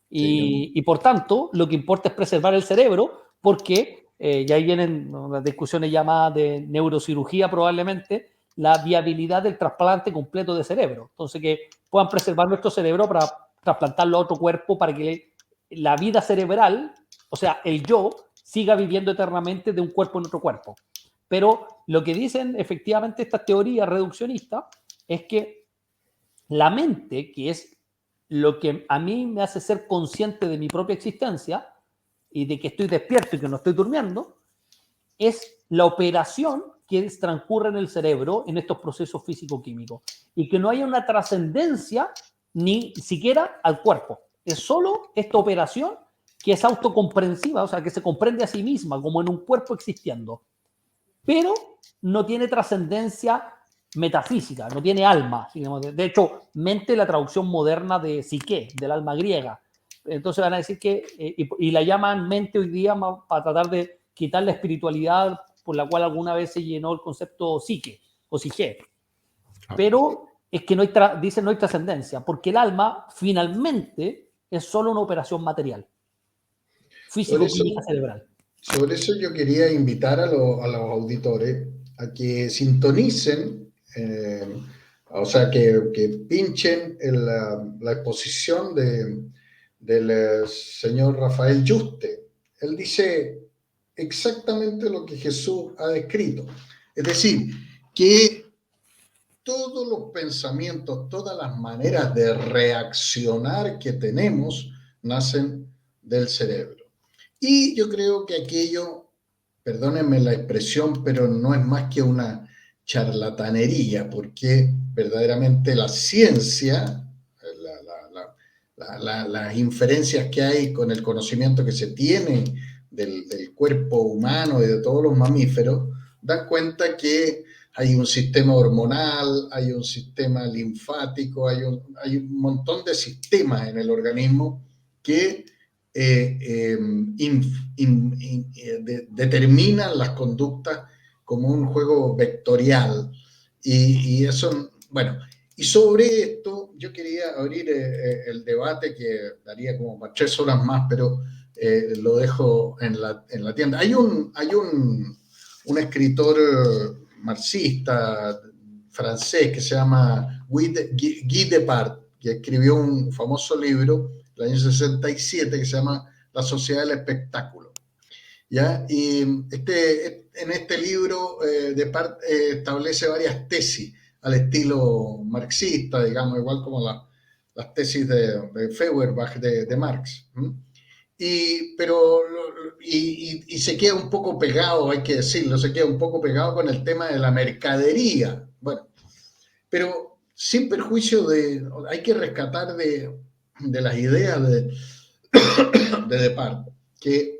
Y por tanto, lo que importa es preservar el cerebro, porque y ahí vienen las discusiones llamadas de neurocirugía, probablemente, la viabilidad del trasplante completo de cerebro. Entonces, que puedan preservar nuestro cerebro para trasplantarlo a otro cuerpo, para que la vida cerebral, o sea, el yo, siga viviendo eternamente de un cuerpo en otro cuerpo. Pero lo que dicen efectivamente estas teorías reduccionistas es que la mente, que es lo que a mí me hace ser consciente de mi propia existencia y de que estoy despierto y que no estoy durmiendo, es la operación que transcurre en el cerebro en estos procesos físico-químicos, y que no haya una trascendencia ni siquiera al cuerpo. Es solo esta operación que es autocomprensiva, o sea, que se comprende a sí misma como en un cuerpo existiendo, pero no tiene trascendencia metafísica, no tiene alma. Digamos. De hecho, mente es la traducción moderna de psique, del alma griega. Entonces van a decir que, y la llaman mente hoy día para tratar de quitar la espiritualidad por la cual alguna vez se llenó el concepto psique o psique. Pero es que dicen no hay trascendencia, porque el alma finalmente es solo una operación material, físico-química cerebral. Sobre eso yo quería invitar a los auditores a que sintonicen, o sea, que pinchen la exposición del señor Rafael Yuste. Él dice exactamente lo que Jesús ha descrito. Es decir, que todos los pensamientos, todas las maneras de reaccionar que tenemos nacen del cerebro. Y yo creo que aquello, perdónenme la expresión, pero no es más que una charlatanería, porque verdaderamente la ciencia, las inferencias que hay con el conocimiento que se tiene del cuerpo humano y de todos los mamíferos, dan cuenta que hay un sistema hormonal, hay un sistema linfático, hay un montón de sistemas en el organismo que determinan las conductas como un juego vectorial. Y eso, bueno, y sobre esto yo quería abrir el debate que daría como para 3 horas más, pero lo dejo en la tienda. Hay un escritor marxista francés que se llama Guy Debord, que escribió un famoso libro el año 67 que se llama La Sociedad del Espectáculo. ¿Ya? Y en este libro Debord establece varias tesis al estilo marxista, digamos, igual como las tesis de Feuerbach de Marx. Y se queda un poco pegado, hay que decirlo, se queda un poco pegado con el tema de la mercadería. Bueno, pero sin perjuicio hay que rescatar de las ideas de Debord, que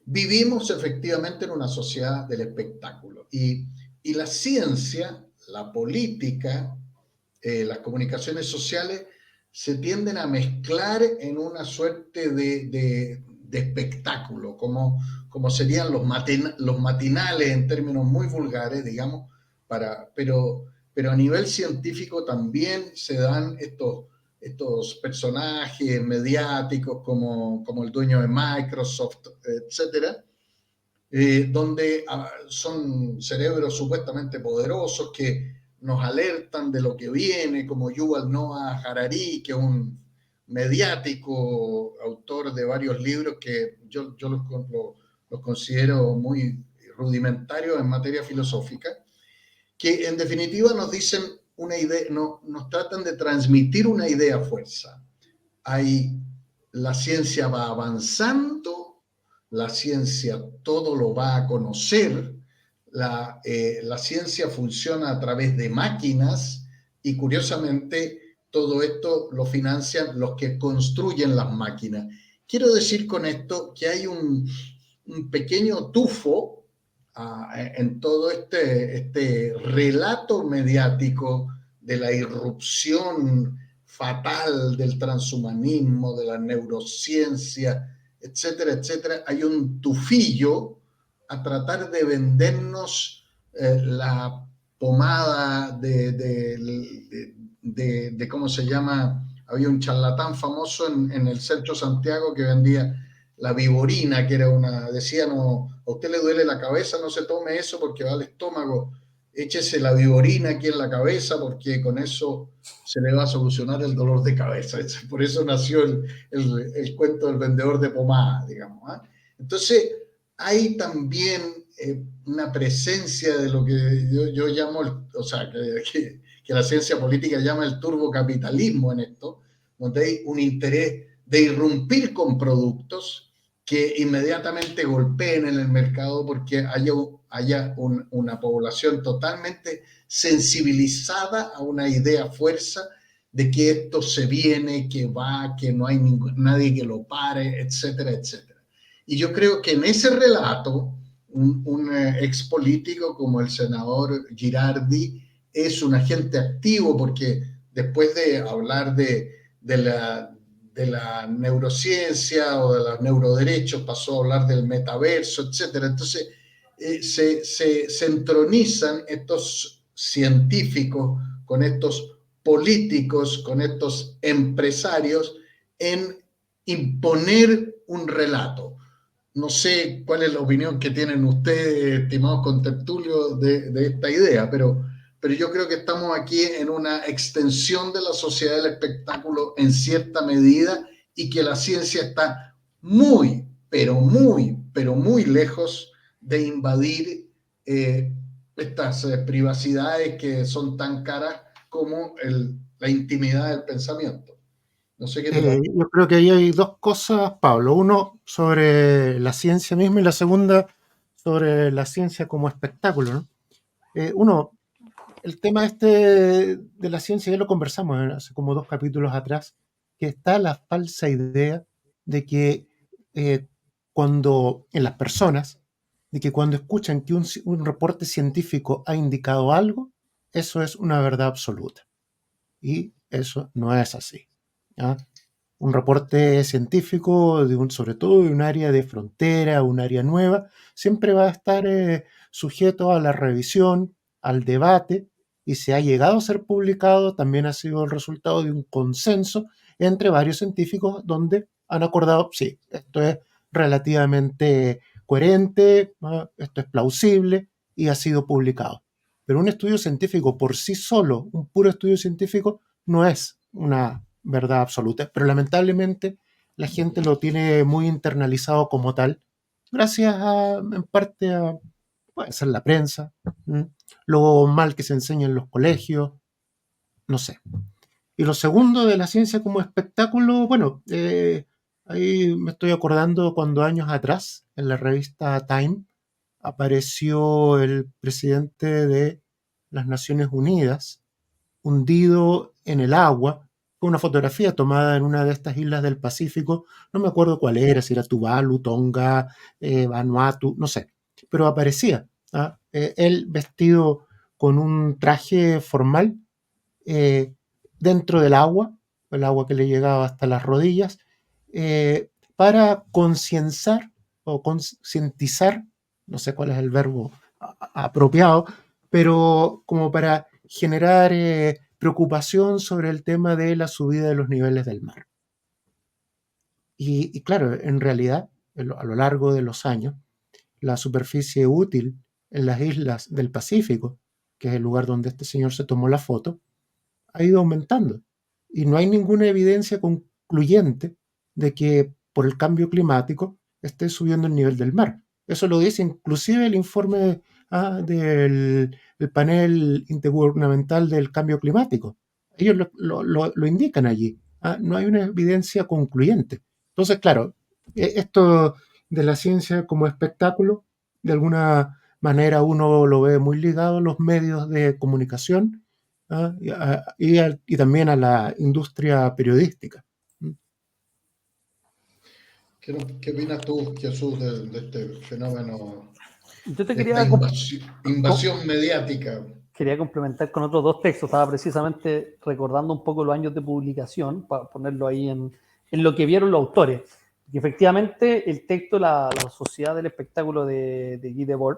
vivimos efectivamente en una sociedad del espectáculo y la ciencia, la política, las comunicaciones sociales se tienden a mezclar en una suerte de espectáculo, como serían los matinales en términos muy vulgares, digamos, pero a nivel científico también se dan estos personajes mediáticos como el dueño de Microsoft, etcétera, donde son cerebros supuestamente poderosos que nos alertan de lo que viene, como Yuval Noah Harari, que es un mediático autor de varios libros que yo los considero muy rudimentarios en materia filosófica, que en definitiva nos dicen una idea, nos tratan de transmitir una idea a fuerza. La ciencia va avanzando, la ciencia todo lo va a conocer, la ciencia funciona a través de máquinas y curiosamente todo esto lo financian los que construyen las máquinas. Quiero decir con esto que hay un pequeño tufo en todo este relato mediático de la irrupción fatal del transhumanismo, de la neurociencia, etcétera, etcétera. Hay un tufillo a tratar de vendernos la pomada de ¿cómo se llama? Había un charlatán famoso en el Centro Santiago que vendía la viborina, que era decía, no, a usted le duele la cabeza, no se tome eso porque va al estómago, échese la viborina aquí en la cabeza porque con eso se le va a solucionar el dolor de cabeza. Por eso nació el cuento del vendedor de pomada, digamos. Entonces, hay también una presencia de lo que yo llamo, o sea, que la ciencia política llama el turbocapitalismo en esto, donde hay un interés de irrumpir con productos que inmediatamente golpeen en el mercado porque haya una población totalmente sensibilizada a una idea fuerza de que esto se viene, que va, que no hay nadie que lo pare, etcétera, etcétera. Y yo creo que en ese relato un ex político como el senador Girardi es un agente activo, porque después de hablar de la neurociencia o de los neuroderechos pasó a hablar del metaverso, etcétera. Entonces, se entronizan estos científicos con estos políticos, con estos empresarios en imponer un relato. No sé cuál es la opinión que tienen ustedes, estimados contertulios, de esta idea, pero yo creo que estamos aquí en una extensión de la sociedad del espectáculo en cierta medida, y que la ciencia está muy, pero muy lejos de invadir estas privacidades que son tan caras como la intimidad del pensamiento. No sé qué te parece. Yo creo que ahí hay dos cosas, Pablo. Uno sobre la ciencia misma y la segunda sobre la ciencia como espectáculo, ¿no? Uno, el tema este de la ciencia ya lo conversamos hace como 2 capítulos atrás, que está la falsa idea de que eh, cuando en las personas, de que cuando escuchan que un reporte científico ha indicado algo, eso es una verdad absoluta. Y eso no es así. ¿Ya? Un reporte científico, sobre todo de un área de frontera, un área nueva, siempre va a estar sujeto a la revisión, al debate, y si ha llegado a ser publicado, también ha sido el resultado de un consenso entre varios científicos donde han acordado, sí, esto es relativamente coherente, ¿no? Esto es plausible y ha sido publicado. Pero un estudio científico por sí solo, un puro estudio científico, no es una verdad absoluta, pero lamentablemente la gente lo tiene muy internalizado como tal, gracias en parte a, puede ser la prensa, lo mal que se enseña en los colegios, no sé. Y lo segundo de la ciencia como espectáculo, bueno, ahí me estoy acordando cuando años atrás, en la revista Time, apareció el presidente de las Naciones Unidas hundido en el agua. Fue una fotografía tomada en una de estas islas del Pacífico, no me acuerdo cuál era, si era Tuvalu, Tonga, Vanuatu, no sé, pero aparecía, ¿ah? Él vestido con un traje formal, eh, dentro del agua, el agua que le llegaba hasta las rodillas, para concienciar o concientizar, no sé cuál es el verbo apropiado, pero como para generar preocupación sobre el tema de la subida de los niveles del mar. Y claro, en realidad, a lo largo de los años, la superficie útil en las islas del Pacífico, que es el lugar donde este señor se tomó la foto, ha ido aumentando. Y no hay ninguna evidencia concluyente de que por el cambio climático esté subiendo el nivel del mar. Eso lo dice inclusive el informe del panel intergubernamental del cambio climático. Ellos lo indican allí. No hay una evidencia concluyente. Entonces, claro, esto de la ciencia como espectáculo, de alguna manera uno lo ve muy ligado a los medios de comunicación, y también a la industria periodística. ¿Qué opinas tú, Jesús, de este fenómeno, Yo te de esta quería, invasión mediática? quería complementar con otros dos textos. Estaba precisamente recordando un poco los años de publicación para ponerlo ahí en lo que vieron los autores. Y efectivamente, el texto la Sociedad del Espectáculo de Guy Debord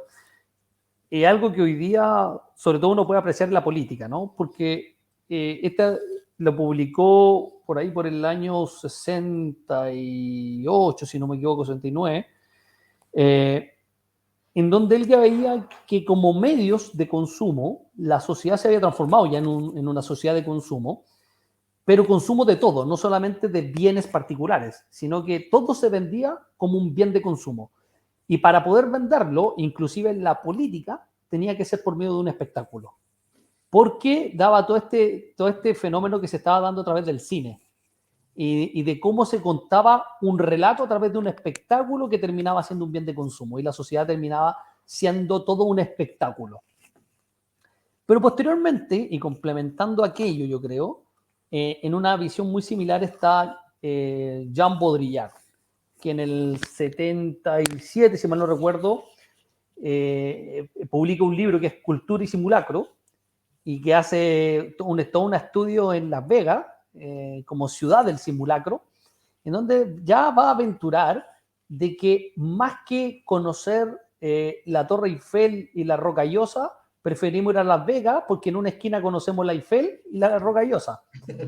es algo que hoy día, sobre todo, uno puede apreciar en la política, ¿no? Porque esta lo publicó por ahí por el año 68, si no me equivoco, 69, en donde él ya veía que como medios de consumo, la sociedad se había transformado ya en una sociedad de consumo, pero consumo de todo, no solamente de bienes particulares, sino que todo se vendía como un bien de consumo. Y para poder venderlo, inclusive en la política, tenía que ser por medio de un espectáculo. Porque daba todo este fenómeno que se estaba dando a través del cine. Y de cómo se contaba un relato a través de un espectáculo que terminaba siendo un bien de consumo. Y la sociedad terminaba siendo todo un espectáculo. Pero posteriormente, y complementando aquello, yo creo, en una visión muy similar está Jean Baudrillard, que en el 77, si mal no recuerdo, publica un libro que es Cultura y Simulacro, y que hace todo un estudio en Las Vegas, como ciudad del simulacro, en donde ya va a aventurar de que más que conocer la Torre Eiffel y la Rocallosa, preferimos ir a Las Vegas porque en una esquina conocemos la Eiffel y la Rocallosa.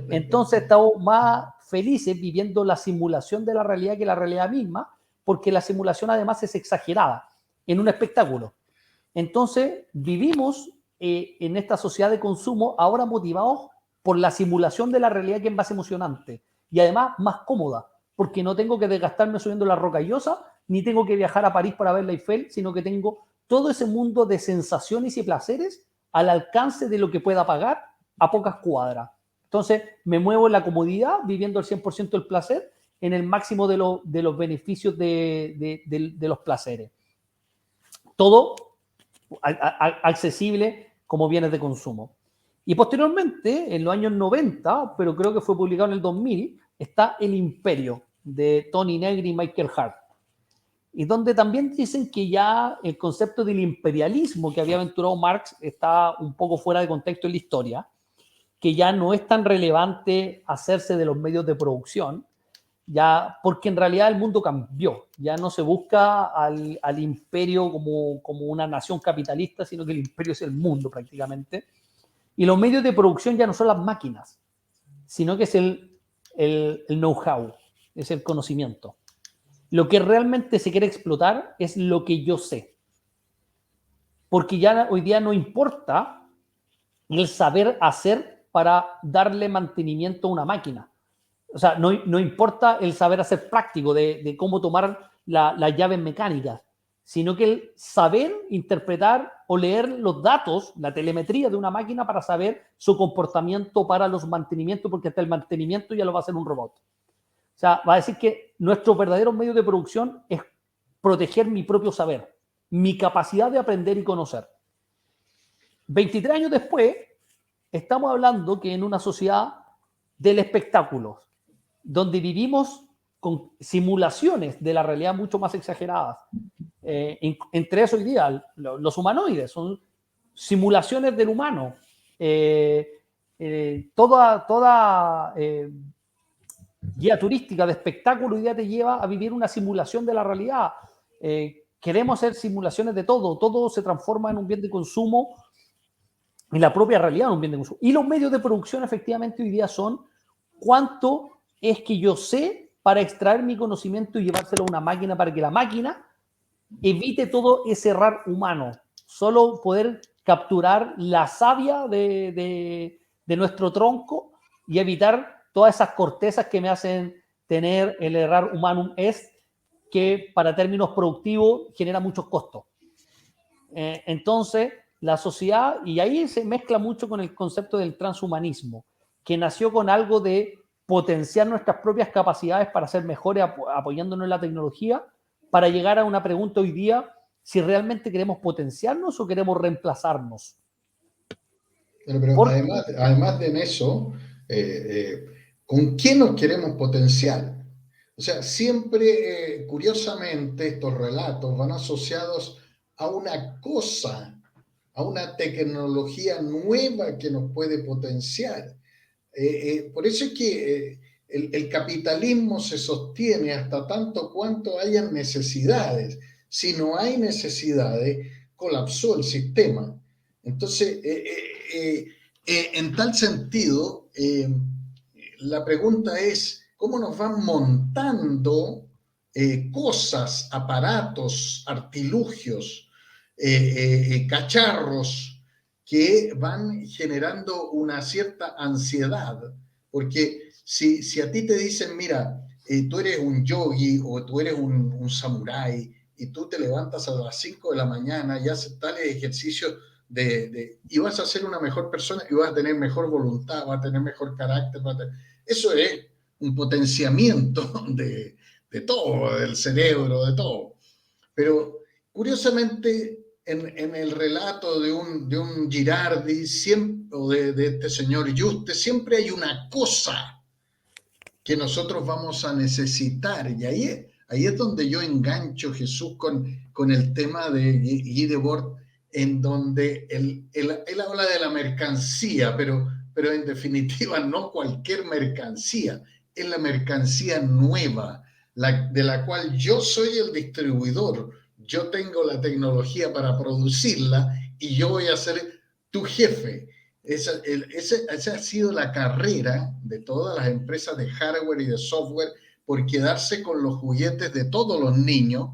Entonces estamos más felices viviendo la simulación de la realidad que la realidad misma, porque la simulación además es exagerada en un espectáculo. Entonces vivimos en esta sociedad de consumo ahora motivados por la simulación de la realidad, que es más emocionante y además más cómoda, porque no tengo que desgastarme subiendo la Rocallosa, ni tengo que viajar a París para ver la Eiffel, sino que tengo todo ese mundo de sensaciones y placeres al alcance de lo que pueda pagar a pocas cuadras. Entonces me muevo en la comodidad, viviendo el 100% del placer, en el máximo de los beneficios de los placeres. Todo accesible como bienes de consumo. Y posteriormente, en los años 90, pero creo que fue publicado en el 2000, está El Imperio, de Tony Negri y Michael Hart. Y donde también dicen que ya el concepto del imperialismo que había aventurado Marx está un poco fuera de contexto en la historia, que ya no es tan relevante hacerse de los medios de producción, ya, porque en realidad el mundo cambió, ya no se busca al imperio como una nación capitalista, sino que el imperio es el mundo prácticamente, y los medios de producción ya no son las máquinas, sino que es el know-how, es el conocimiento. Lo que realmente se quiere explotar es lo que yo sé, porque ya hoy día no importa el saber hacer para darle mantenimiento a una máquina. O sea, no importa el saber hacer práctico de cómo tomar las llaves mecánicas, sino que el saber interpretar o leer los datos, la telemetría de una máquina para saber su comportamiento para los mantenimientos, porque hasta el mantenimiento ya lo va a hacer un robot. O sea, va a decir que nuestro verdadero medio de producción es proteger mi propio saber, mi capacidad de aprender y conocer. 23 años después, estamos hablando que en una sociedad del espectáculo, donde vivimos con simulaciones de la realidad mucho más exageradas. Entre eso hoy día, los humanoides son simulaciones del humano. Toda guía turística de espectáculo hoy día te lleva a vivir una simulación de la realidad. Queremos hacer simulaciones de todo. Todo se transforma en un bien de consumo, en la propia realidad en un bien de consumo. Y los medios de producción efectivamente hoy día son cuánto es que yo sé para extraer mi conocimiento y llevárselo a una máquina para que la máquina evite todo ese error humano. Solo poder capturar la savia de nuestro tronco y evitar todas esas cortezas que me hacen tener el error humanum est, que para términos productivos genera muchos costos. Entonces, la sociedad, y ahí se mezcla mucho con el concepto del transhumanismo, que nació con algo de potenciar nuestras propias capacidades para ser mejores apoyándonos en la tecnología, para llegar a una pregunta hoy día, si realmente queremos potenciarnos o queremos reemplazarnos. Pero además de eso, ¿con qué nos queremos potenciar? O sea, siempre, curiosamente, estos relatos van asociados a una cosa, a una tecnología nueva que nos puede potenciar. Por eso es que el capitalismo se sostiene hasta tanto cuanto hayan necesidades. Si no hay necesidades, colapsó el sistema. Entonces, en tal sentido, la pregunta es, ¿cómo nos van montando cosas, aparatos, artilugios, cacharros que van generando una cierta ansiedad? Porque si a ti te dicen, mira, tú eres un yogi o tú eres un samurái y tú te levantas a las 5 de la mañana y haces tales ejercicios y vas a ser una mejor persona y vas a tener mejor voluntad, vas a tener mejor carácter, eso es un potenciamiento de todo, del cerebro, de todo. Pero curiosamente, en el relato de un Girardi siempre, o de este señor Juste, siempre hay una cosa que nosotros vamos a necesitar, y Ahí es donde yo engancho, Jesús, con el tema de Guy Debord, en donde él habla de la mercancía, pero en definitiva no cualquier mercancía, es la mercancía nueva, de la cual yo soy el distribuidor, yo tengo la tecnología para producirla y yo voy a ser tu jefe. Esa ha sido la carrera de todas las empresas de hardware y de software por quedarse con los juguetes de todos los niños,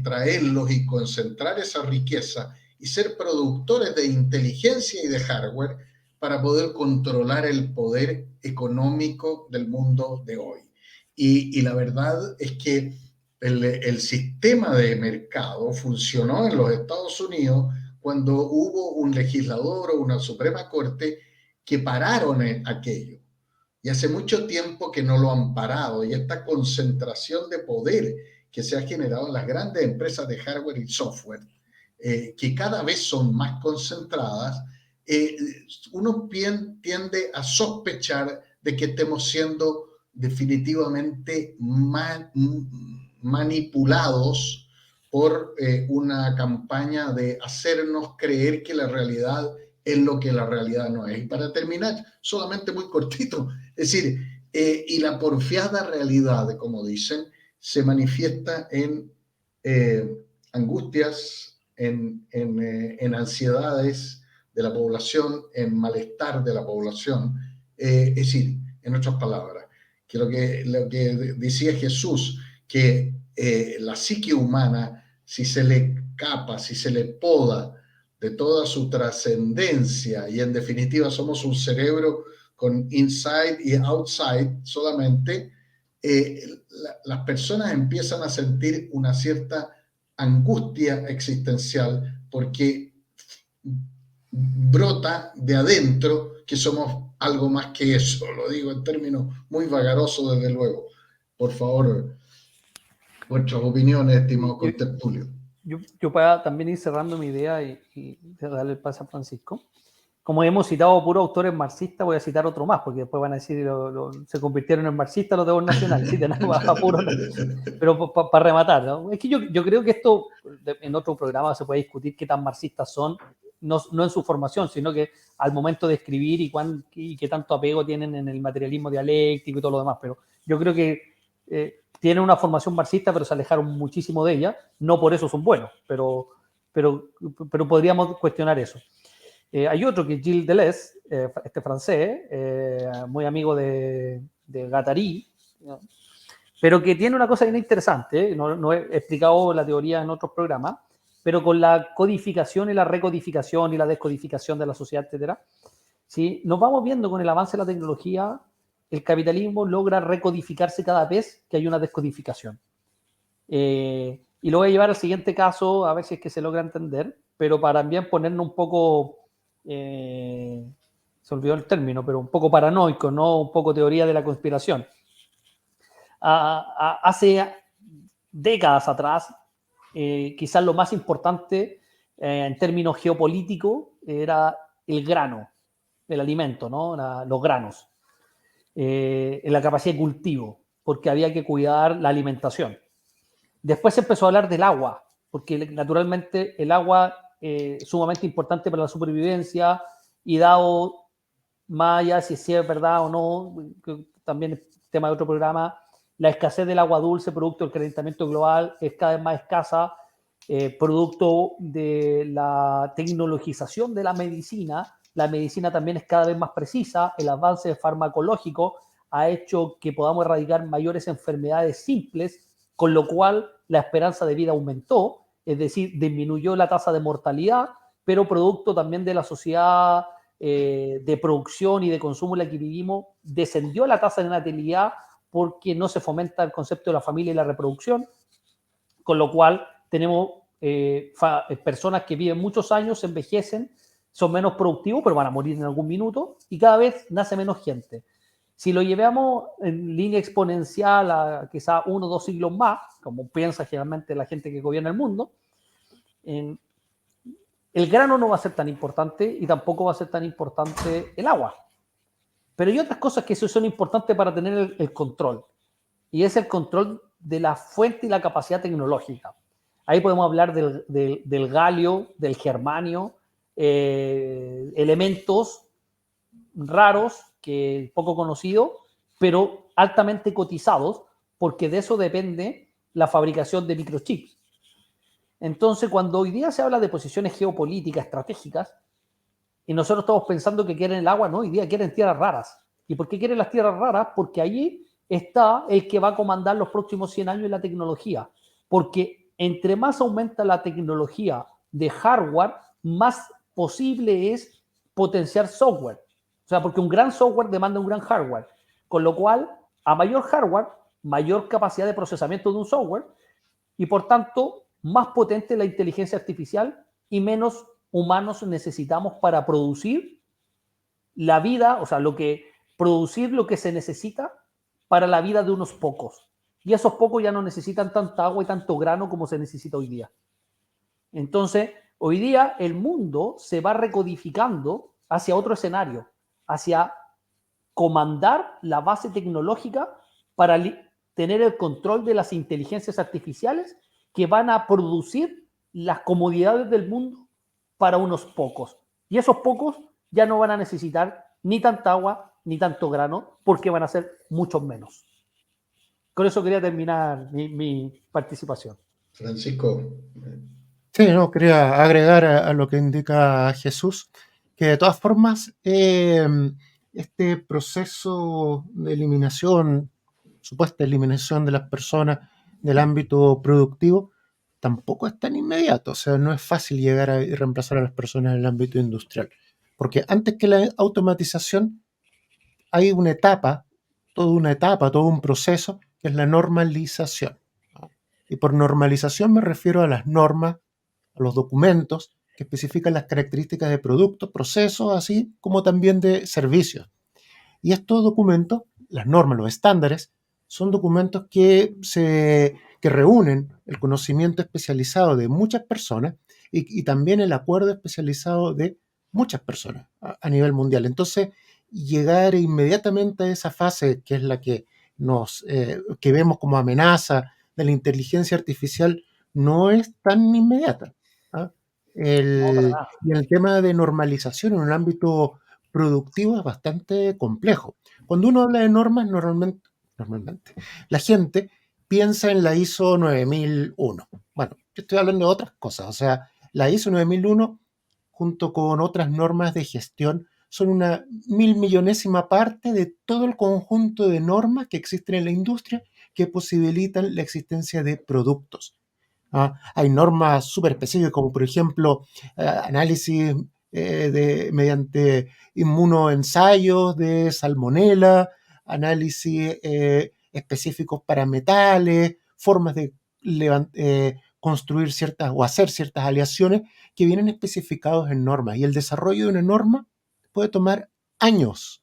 traerlos y concentrar esa riqueza y ser productores de inteligencia y de hardware para poder controlar el poder económico del mundo de hoy. Y la verdad es que el sistema de mercado funcionó en los Estados Unidos cuando hubo un legislador o una Suprema Corte que pararon aquello. Y hace mucho tiempo que no lo han parado. Y esta concentración de poder que se ha generado en las grandes empresas de hardware y software, que cada vez son más concentradas, uno tiende a sospechar de que estemos siendo definitivamente manipulados por una campaña de hacernos creer que la realidad es lo que la realidad no es. Y para terminar, solamente muy cortito, es decir, y la porfiada realidad, como dicen, se manifiesta en angustias, en ansiedades de la población, en malestar de la población. Es decir, en otras palabras, que lo que decía Jesús, que la psique humana, si se le capa, si se le poda de toda su trascendencia, y en definitiva somos un cerebro con inside y outside solamente, las personas empiezan a sentir una cierta angustia existencial porque brota de adentro que somos algo más que eso. Lo digo en términos muy vagarosos, desde luego. Por favor, vuestras opiniones, estimado contertulio. Yo para también ir cerrando mi idea y darle el paso a Francisco. Como hemos citado puros autores marxistas, voy a citar otro más, porque después van a decir se convirtieron en marxistas los de Voz Nacional, citen a puros, pero para rematar, ¿no? Es que yo creo que esto en otro programa se puede discutir qué tan marxistas son, no en su formación, sino que al momento de escribir y qué tanto apego tienen en el materialismo dialéctico y todo lo demás, pero yo creo que tienen una formación marxista, pero se alejaron muchísimo de ella, no por eso son buenos, pero podríamos cuestionar eso. Hay otro que es Gilles Deleuze, este francés, muy amigo de Guattari, ¿no? Pero que tiene una cosa bien interesante, no he explicado la teoría en otros programas, pero con la codificación y la recodificación y la descodificación de la sociedad, etcétera, ¿sí? Nos vamos viendo con el avance de la tecnología, el capitalismo logra recodificarse cada vez que hay una descodificación. Y lo voy a llevar al siguiente caso, a ver si es que se logra entender, pero para también ponernos un poco... se olvidó el término, pero un poco paranoico, ¿no? Un poco teoría de la conspiración. Hace décadas atrás, quizás lo más importante en términos geopolíticos era el grano, el alimento, ¿no? Los granos, la capacidad de cultivo, porque había que cuidar la alimentación. Después se empezó a hablar del agua, porque naturalmente el agua sumamente importante para la supervivencia y dado más allá si es verdad o no, que también es tema de otro programa, la escasez del agua dulce producto del calentamiento global es cada vez más escasa, producto de la tecnologización de la medicina también es cada vez más precisa, el avance farmacológico ha hecho que podamos erradicar mayores enfermedades simples, con lo cual la esperanza de vida aumentó, es decir, disminuyó la tasa de mortalidad, pero producto también de la sociedad de producción y de consumo en la que vivimos, descendió la tasa de natalidad porque no se fomenta el concepto de la familia y la reproducción, con lo cual tenemos personas que viven muchos años, se envejecen, son menos productivos, pero van a morir en algún minuto, y cada vez nace menos gente. Si lo llevamos en línea exponencial a quizá 1 o 2 siglos más, como piensa generalmente la gente que gobierna el mundo, el grano no va a ser tan importante y tampoco va a ser tan importante el agua. Pero hay otras cosas que son importantes para tener el control. Y es el control de la fuente y la capacidad tecnológica. Ahí podemos hablar del galio, del germanio, elementos raros, poco conocidos, pero altamente cotizados, porque de eso depende la fabricación de microchips. Entonces, cuando hoy día se habla de posiciones geopolíticas, estratégicas, y nosotros estamos pensando que quieren el agua, no, hoy día quieren tierras raras. ¿Y por qué quieren las tierras raras? Porque allí está el que va a comandar los próximos 100 años en la tecnología. Porque entre más aumenta la tecnología de hardware, más posible es potenciar software. O sea, porque un gran software demanda un gran hardware. Con lo cual, a mayor hardware, mayor capacidad de procesamiento de un software y, por tanto, más potente la inteligencia artificial y menos humanos necesitamos para producir la vida, o sea, producir lo que se necesita para la vida de unos pocos. Y esos pocos ya no necesitan tanta agua y tanto grano como se necesita hoy día. Entonces, hoy día el mundo se va recodificando hacia otro escenario, hacia comandar la base tecnológica para tener el control de las inteligencias artificiales que van a producir las comodidades del mundo para unos pocos. Y esos pocos ya no van a necesitar ni tanta agua ni tanto grano, porque van a ser muchos menos. Con eso quería terminar mi participación. Francisco. Sí, no, quería agregar a lo que indica Jesús, que de todas formas este proceso de eliminación, supuesta eliminación de las personas del ámbito productivo, tampoco es tan inmediato. O sea, no es fácil llegar a reemplazar a las personas en el ámbito industrial. Porque antes que la automatización hay una etapa, todo un proceso, que es la normalización. Y por normalización me refiero a las normas, a los documentos que especifican las características de productos, procesos, así como también de servicios. Y estos documentos, las normas, los estándares, son documentos que reúnen el conocimiento especializado de muchas personas y también el acuerdo especializado de muchas personas a nivel mundial. Entonces, llegar inmediatamente a esa fase, que es la que que vemos como amenaza de la inteligencia artificial, no es tan inmediata. ¿Ah? Y el tema de normalización en un ámbito productivo es bastante complejo. Cuando uno habla de normas, normalmente la gente piensa en la ISO 9001. Bueno, yo estoy hablando de otras cosas. O sea, la ISO 9001, junto con otras normas de gestión, son una 1.000.000.000ª parte de todo el conjunto de normas que existen en la industria que posibilitan la existencia de productos. Hay normas súper específicas, como por ejemplo análisis mediante inmunoensayos de salmonela, análisis específicos para metales, formas de construir ciertas o hacer ciertas aleaciones que vienen especificados en normas. Y el desarrollo de una norma puede tomar años,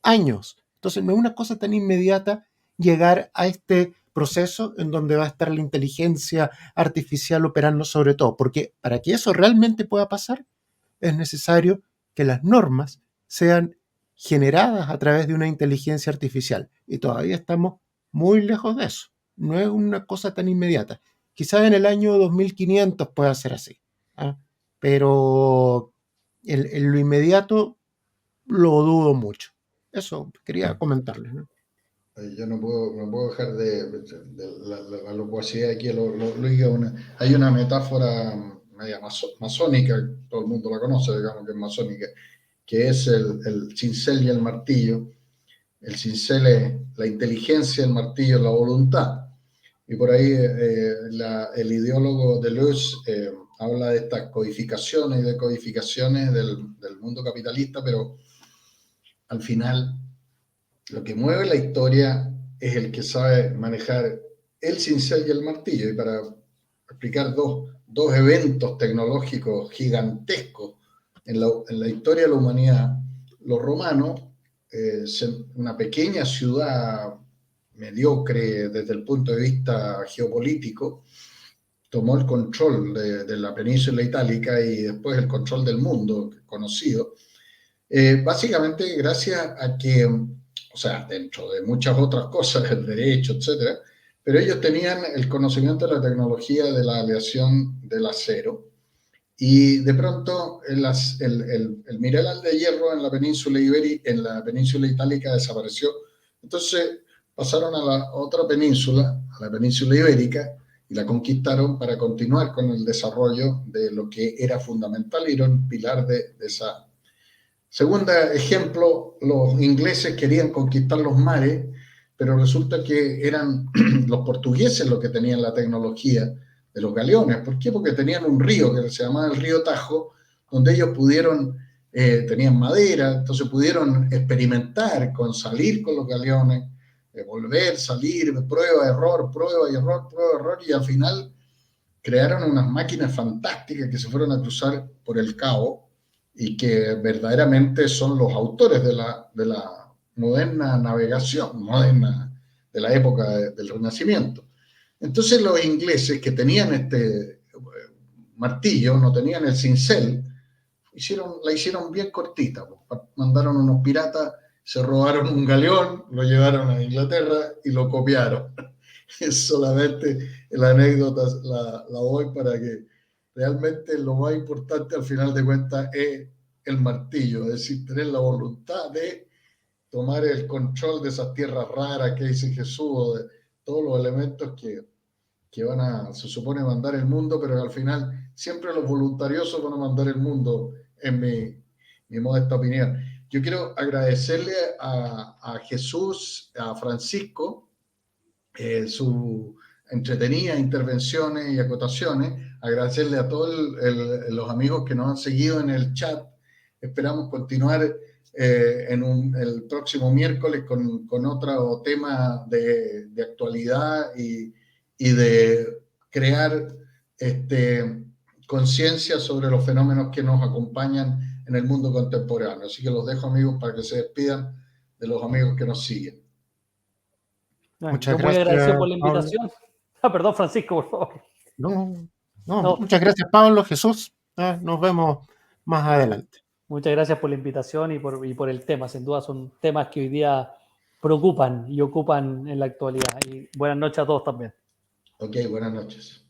años. Entonces no es una cosa tan inmediata llegar a este proceso en donde va a estar la inteligencia artificial operando sobre todo, porque para que eso realmente pueda pasar es necesario que las normas sean generadas a través de una inteligencia artificial y todavía estamos muy lejos de eso. No es una cosa tan inmediata. Quizás en el año 2500 pueda ser así, pero en lo inmediato lo dudo mucho. Eso quería comentarles, ¿no? Yo no puedo dejar de la locuacidad aquí. Hay una metáfora media masónica, todo el mundo la conoce, digamos que es masónica, que es el cincel y el martillo. El cincel es la inteligencia, el martillo es la voluntad. Y por ahí el ideólogo Deleuze habla de estas codificaciones y decodificaciones del mundo capitalista, pero al final lo que mueve la historia es el que sabe manejar el cincel y el martillo. Y para explicar dos eventos tecnológicos gigantescos en la historia de la humanidad, los romanos, una pequeña ciudad mediocre desde el punto de vista geopolítico, tomó el control de la península itálica y después el control del mundo conocido, básicamente gracias a que, o sea, dentro de muchas otras cosas, el derecho, etcétera, pero ellos tenían el conocimiento de la tecnología de la aleación del acero. Y de pronto el mineral de hierro en la península itálica desapareció. Entonces pasaron a la otra península, a la península ibérica, y la conquistaron para continuar con el desarrollo de lo que era fundamental y era un pilar de esa. Segundo ejemplo, los ingleses querían conquistar los mares, pero resulta que eran los portugueses los que tenían la tecnología de los galeones. ¿Por qué? Porque tenían un río que se llamaba el río Tajo, donde ellos tenían madera, entonces pudieron experimentar con salir con los galeones, volver, salir, prueba, error, prueba y error, prueba, error, y al final crearon unas máquinas fantásticas que se fueron a cruzar por el Cabo y que verdaderamente son los autores de la moderna navegación, moderna de la época del Renacimiento. Entonces los ingleses que tenían este martillo, no tenían el cincel, la hicieron bien cortita. Mandaron unos piratas, se robaron un galeón, lo llevaron a Inglaterra y lo copiaron. Es solamente la anécdota, la doy para que realmente lo más importante al final de cuentas es el martillo, es decir, tener la voluntad de tomar el control de esas tierras raras que dice Jesús, o de todos los elementos que se supone mandar el mundo, pero al final siempre los voluntariosos van a mandar el mundo, en mi modesta opinión. Yo quiero agradecerle a Jesús, a Francisco, sus entretenidas intervenciones y acotaciones, agradecerle a todos los amigos que nos han seguido en el chat. Esperamos continuar el próximo miércoles con otro tema de actualidad y de crear conciencia sobre los fenómenos que nos acompañan en el mundo contemporáneo. Así que los dejo, amigos, para que se despidan de los amigos que nos siguen. Muchas Yo muy gracias, agradecido por la Pablo. invitación. Perdón, Francisco, por favor. No, muchas gracias, Pablo, Jesús. Nos vemos más adelante. Muchas gracias por la invitación y por el tema. Sin duda son temas que hoy día preocupan y ocupan en la actualidad. Y buenas noches a todos también. Ok, buenas noches.